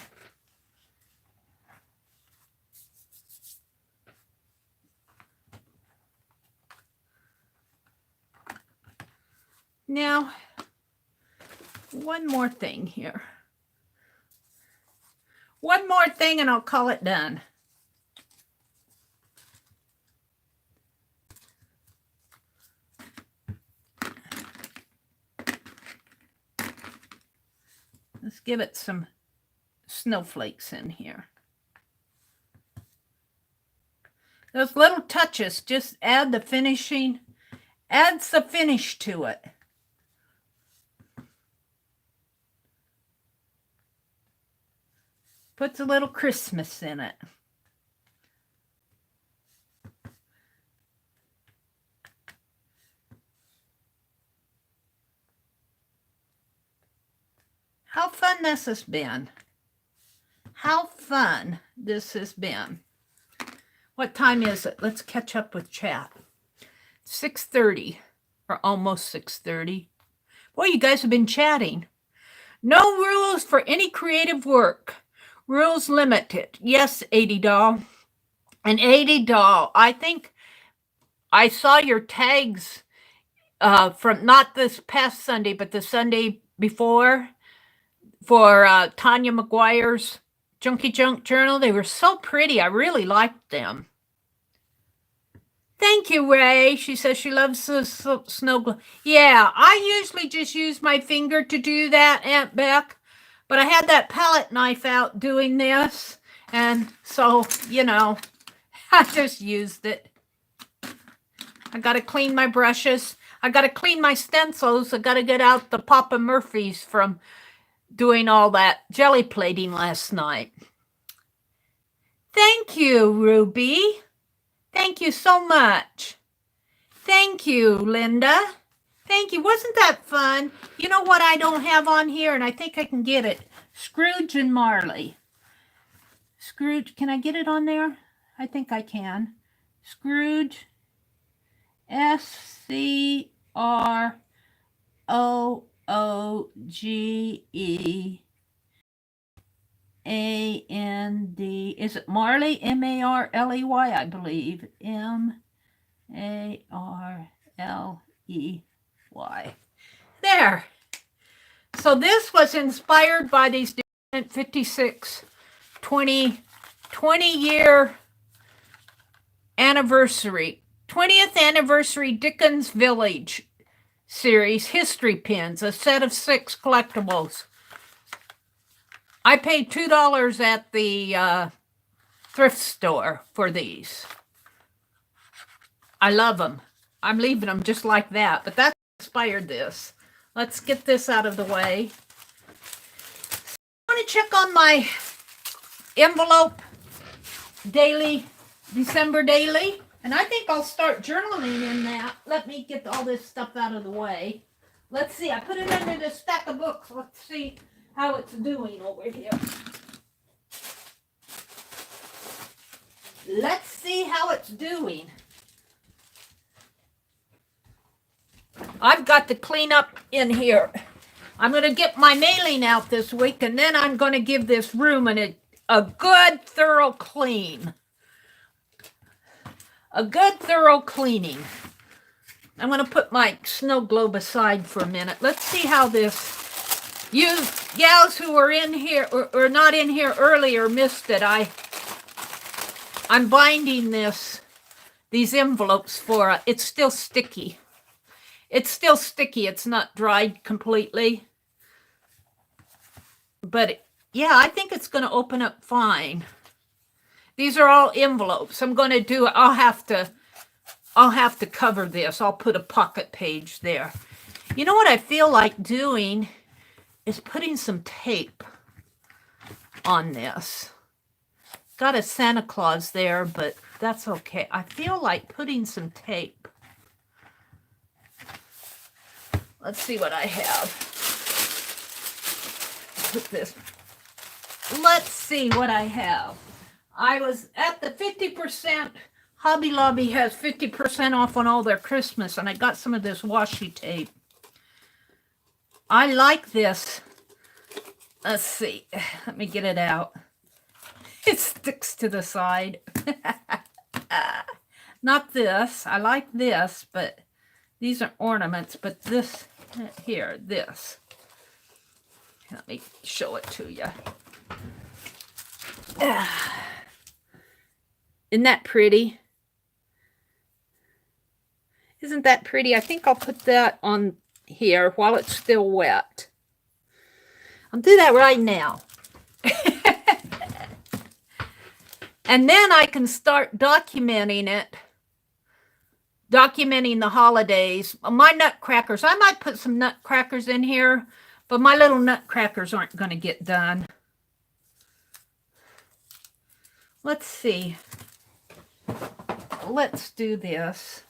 Now, one more thing here. One more thing and I'll call it done. Let's give it some snowflakes in here. Those little touches just add the finishing, adds the finish to it. Puts a little Christmas in it. How fun this has been. How fun this has been. What time is it? Let's catch up with chat. 6:30 or almost 6:30. Boy, you guys have been chatting. No rules for any creative work. Rules limited. Yes, 80 doll. And 80 doll, I think I saw your tags from not this past Sunday, but the Sunday before for Tanya McGuire's Junky Junk Journal. They were so pretty. I really liked them. Thank you, Ray. She says she loves the snow globe. Yeah, I usually just use my finger to do that, Aunt Beck. But I had that palette knife out doing this. And so, you know, I just used it. I got to clean my brushes. I got to clean my stencils. I got to get out the Papa Murphy's from doing all that jelly plating last night. Thank you, Ruby. Thank you so much. Thank you, Linda. Thank you. Wasn't that fun? You know what I don't have on here, and I think I can get it. Scrooge and Marley. Scrooge, can I get it on there? I think I can. Scrooge, SCROOGE. AND. Is it Marley? MARLEY, I believe. MARLEY. There. So this was inspired by these 56 20 year anniversary, 20th anniversary Dickens Village series history pins, a set of 6 collectibles. I paid $2 at the thrift store for these. I love them. I'm leaving them just like that, but that inspired this. Let's get this out of the way. I want to check on my envelope daily, December daily, and I think I'll start journaling in that. Let me get all this stuff out of the way. Let's see. I put it under the stack of books. Let's see how it's doing over here. Let's see how it's doing. I've got to clean up in here. I'm going to get my mailing out this week, and then I'm going to give this room a good thorough clean. A good thorough cleaning. I'm going to put my snow globe aside for a minute. Let's see how this... You gals who were in here or not in here earlier missed it. I'm binding these envelopes for it's still sticky. It's still sticky. It's not dried completely. But yeah, I think it's going to open up fine. These are all envelopes. I'll have to I'll have to cover this. I'll put a pocket page there. You know what I feel like doing is putting some tape on this. Got a Santa Claus there, but that's okay. I feel like putting some tape. Let's see what I have. Put this. Let's see what I have. I was at the 50%. Hobby Lobby has 50% off on all their Christmas, and I got some of this washi tape. I like this. Let's see. Let me get it out. It sticks to the side. Not this. I like this, but these are ornaments. But this here, this. Let me show it to you. Isn't that pretty? Isn't that pretty? I think I'll put that on here while it's still wet. I'll do that right now. And then I can start documenting it. Documenting the holidays. My nutcrackers. I might put some nutcrackers in here, but my little nutcrackers aren't going to get done. Let's see. Let's do this.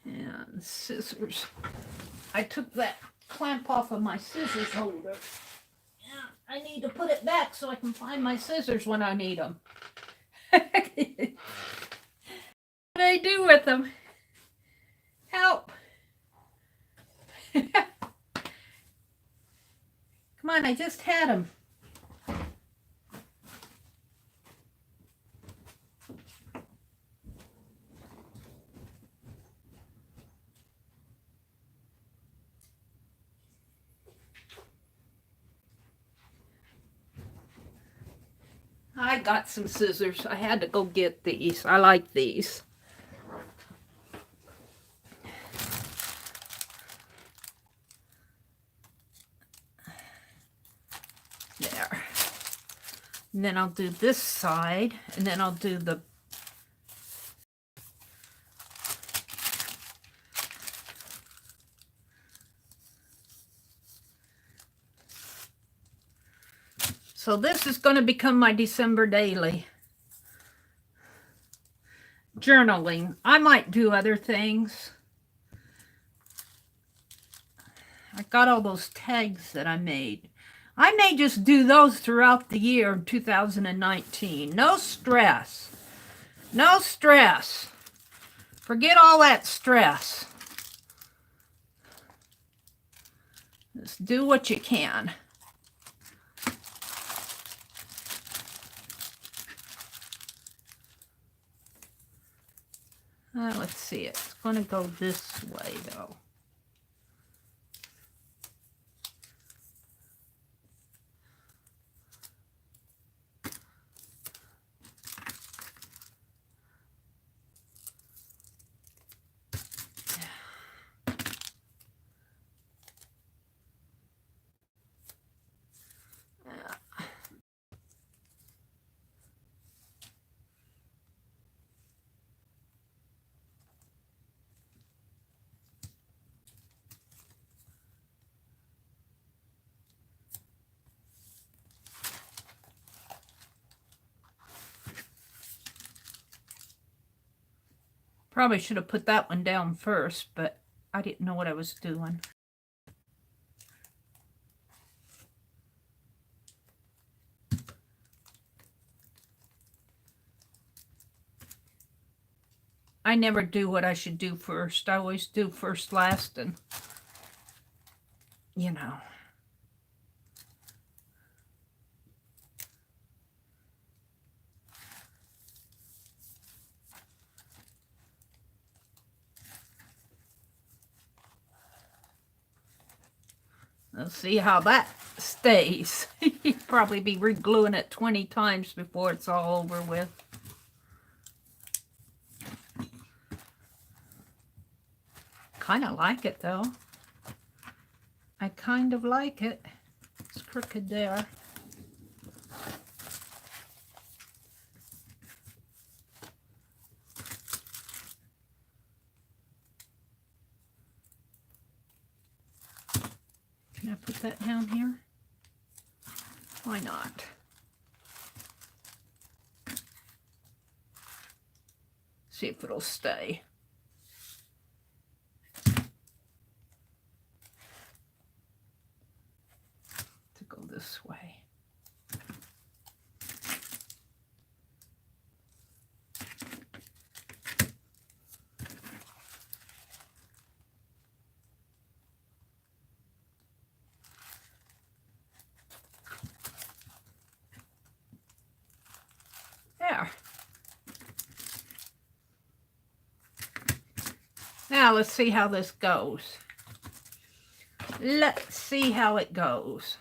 And scissors. I took that clamp off of my scissors holder. Yeah, I need to put it back so I can find my scissors when I need them. What do I do with them? Help. Come on, I just had them. I got some scissors. I had to go get these. I like these. There. And then I'll do this side, and then I'll do the So this is going to become my December daily. Journaling. I might do other things. I got all those tags that I made. I may just do those throughout the year 2019. No stress. No stress. Forget all that stress. Just do what you can. Let's see, it's going to go this way though. Probably should have put that one down first, but I didn't know what I was doing. I never do what I should do first. I always do first, last, and, you know. Let's see how that stays. You'd probably be re-gluing it 20 times before it's all over with. Kind of like it though. I kind of like it. It's crooked there. Can I put that down here? Why not? See if it'll stay. To go this way. There. Now let's see how this goes. Let's see how it goes.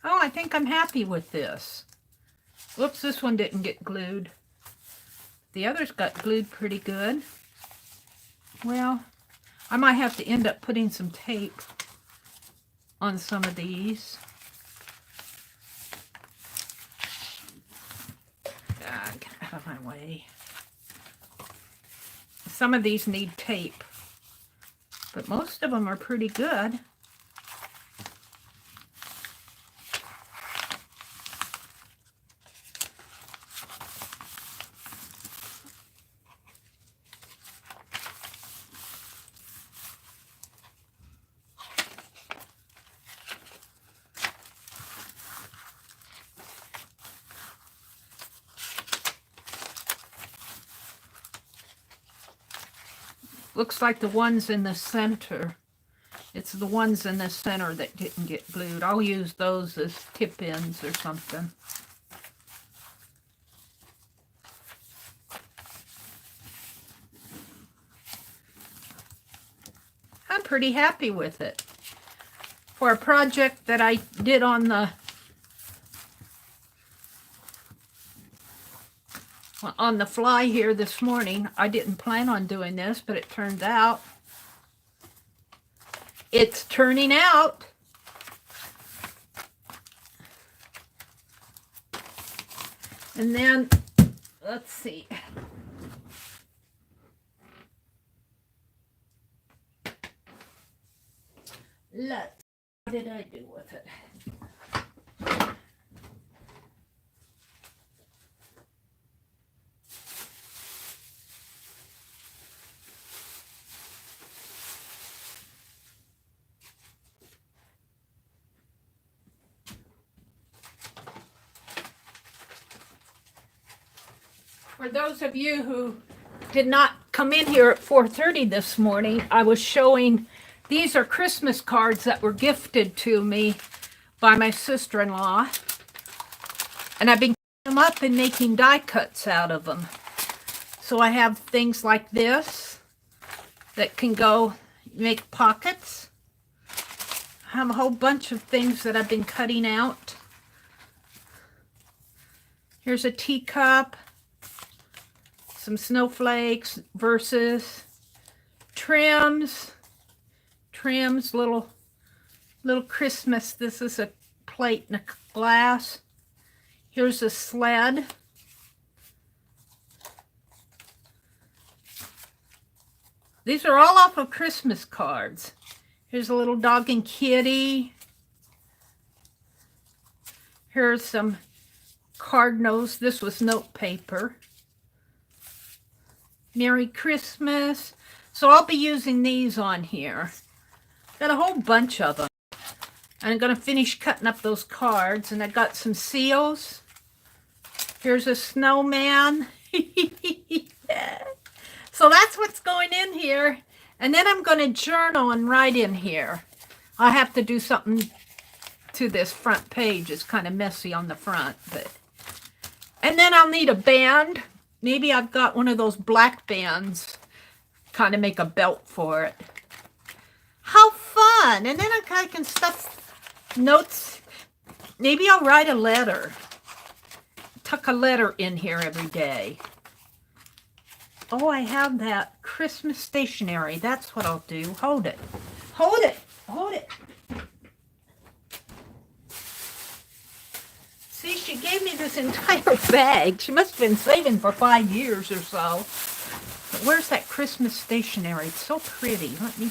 Oh, I think I'm happy with this. Whoops, this one didn't get glued. The others got glued pretty good. Well, I might have to end up putting some tape on some of these. Get out of my way. Some of these need tape, but most of them are pretty good. Looks like the ones in the center. It's the ones in the center that didn't get glued. I'll use those as tip ends or something. I'm pretty happy with it. For a project that I did on the fly here this morning. I didn't plan on doing this, but it turned out. It's turning out. And then, let's see. What did I do with it? For those of you who did not come in here at 4:30 this morning, I was showing, these are Christmas cards that were gifted to me by my sister-in-law. And I've been cutting them up and making die cuts out of them. So I have things like this that can go make pockets. I have a whole bunch of things that I've been cutting out. Here's a teacup. Some snowflakes, verses, trims, little Christmas. This is a plate and a glass. Here's a sled. These are all off of Christmas cards. Here's a little dog and kitty. Here's some cardinals. This was note paper. Merry Christmas. So I'll be using these on here. Got a whole bunch of them. And I'm going to finish cutting up those cards. And I got some seals. Here's a snowman. So that's what's going in here. And then I'm going to journal and write in here. I have to do something to this front page. It's kind of messy on the front. And then I'll need a band. Maybe I've got one of those black bands kind of make a belt for it. How fun! And then I can stuff notes. Maybe I'll write a letter. Tuck a letter in here every day. Oh, I have that Christmas stationery. That's what I'll do. Hold it. Hold it. Hold it. See, she gave me this entire bag. She must have been saving for 5 years or so. But where's that Christmas stationery? It's so pretty. Let me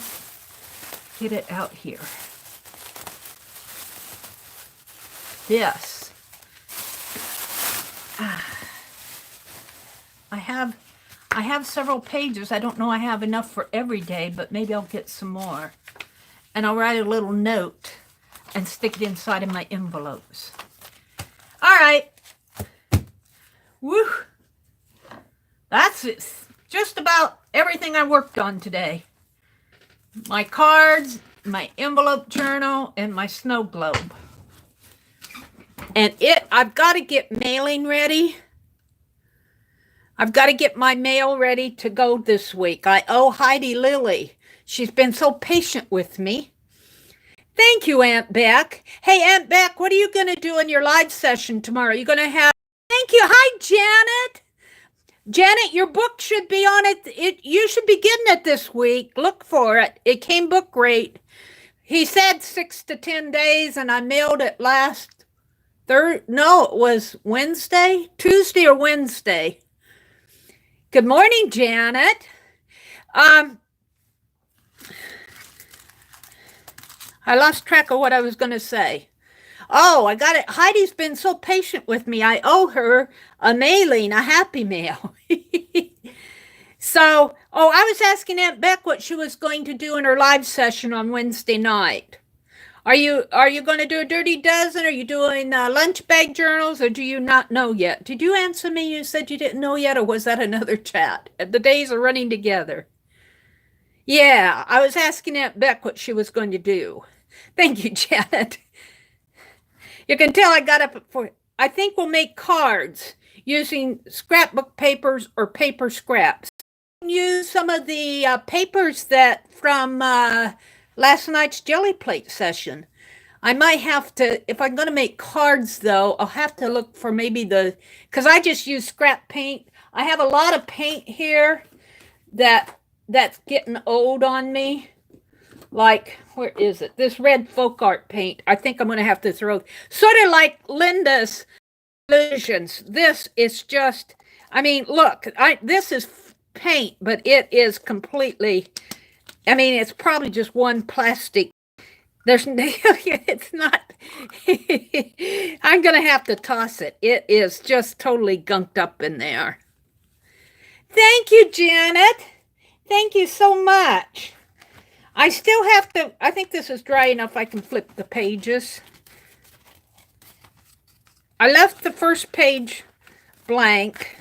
get it out here. This. I have several pages. I don't know I have enough for every day, but maybe I'll get some more. And I'll write a little note and stick it inside of my envelopes. All right. Woo. That's it. Just about everything I worked on today. My cards, my envelope journal, and my snow globe. And I've got to get mailing ready. I've got to get my mail ready to go this week. I owe Heidi Lily. She's been so patient with me. Thank you, Aunt Beck. Hey, Aunt Beck, what are you going to do in your live session tomorrow? You're going to have... Thank you. Hi, Janet. Janet, your book should be on it. You should be getting it this week. Look for it. It came book rate. He said 6 to 10 days, and I mailed it last No, it was Wednesday, Tuesday or Wednesday. Good morning, Janet. I lost track of what I was going to say. Oh, I got it. Heidi's been so patient with me. I owe her a mailing, a happy mail. So, I was asking Aunt Beck what she was going to do in her live session on Wednesday night. Are you going to do a dirty dozen? Are you doing lunch bag journals, or do you not know yet? Did you answer me? You said you didn't know yet, or was that another chat? The days are running together. Yeah, I was asking Aunt Beck what she was going to do. Thank you, Janet. You can tell I got up for... I think we'll make cards using scrapbook papers or paper scraps. Use some of the papers that from last night's jelly plate session. I might have to, if I'm going to make cards though, I'll have to look for maybe because I just use scrap paint. I have a lot of paint here that's getting old on me. Like, where is it? This red folk art paint. I think I'm going to have to throw, sort of like Linda's illusions. This is just, I mean, look, this is paint, but it is completely, I mean, it's probably just one plastic. There's, it's not, I'm going to have to toss it. It is just totally gunked up in there. Thank you, Janet. Thank you so much. I still have to, I think this is dry enough I can flip the pages. I left the first page blank.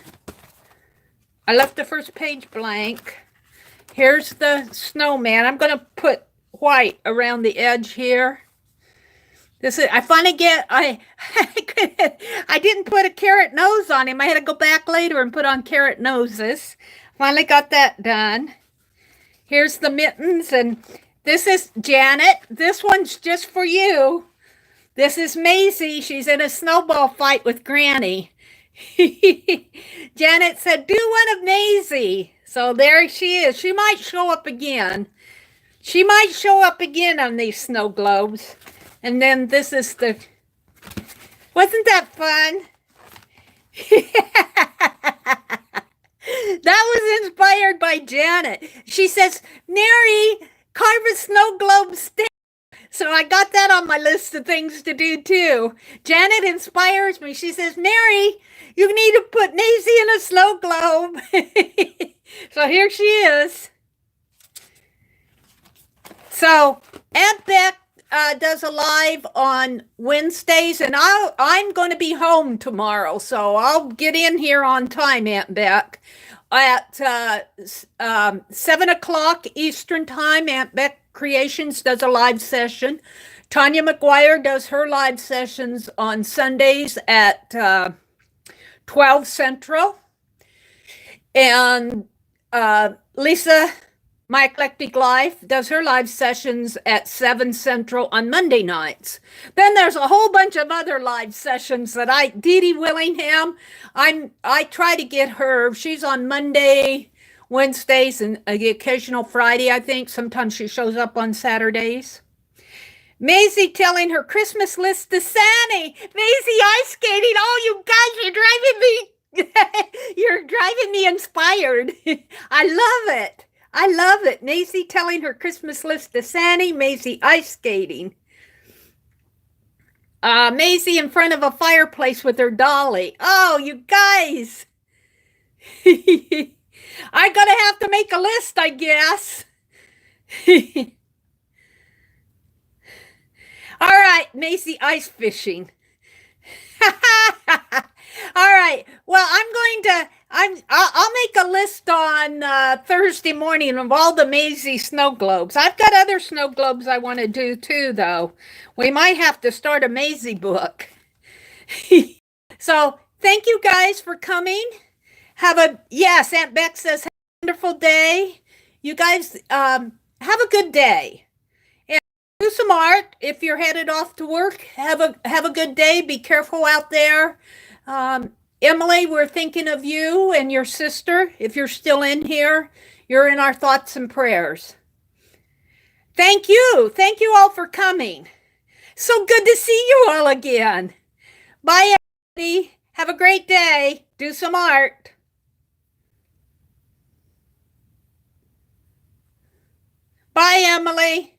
Here's the snowman. I'm going to put white around the edge here. This is, I finally get, I didn't put a carrot nose on him. I had to go back later and put on carrot noses. Finally got that done. Here's the mittens, and this is Janet. This one's just for you. This is Maisie. She's in a snowball fight with Granny. Janet said, do one of Maisie. So there she is. She might show up again. She might show up again on these snow globes. And then this is the... Wasn't that fun? That was inspired by Janet. She says, Meri, carve a snow globe stamp. So I got that on my list of things to do too. Janet inspires me. She says, Meri, you need to put Maisie in a snow globe. So here she is. So Aunt Beck does a live on Wednesdays, and I'm going to be home tomorrow, so I'll get in here on time, Aunt Beck. At 7 o'clock Eastern Time, Aunt Beck Creations does a live session. Tanya McGuire does her live sessions on Sundays at 12 Central. And Lisa My Eclectic Life does her live sessions at 7 Central on Monday nights. Then there's a whole bunch of other live sessions that Dee Dee Willingham, I try to get her. She's on Monday, Wednesdays, and the occasional Friday, I think. Sometimes she shows up on Saturdays. Maisie telling her Christmas list to Santa. Maisie ice skating. Oh, you guys, you're driving me inspired. I love it. I love it. Maisie telling her Christmas list to Santa. Maisie ice skating. Maisie in front of a fireplace with her dolly. Oh, you guys. I'm going to have to make a list, I guess. All right, Maisie ice fishing. All right. Well, I'll make a list on Thursday morning of all the Maisie snow globes. I've got other snow globes I want to do too, though. We might have to start a Maisie book. So thank you guys for coming. Yes, Aunt Beck says, have a wonderful day. You guys have a good day. And do some art if you're headed off to work. Have a good day. Be careful out there. Emily, we're thinking of you and your sister. If you're still in here, you're in our thoughts and prayers. Thank you. Thank you all for coming. So good to see you all again. Bye, everybody. Have a great day. Do some art. Bye, Emily.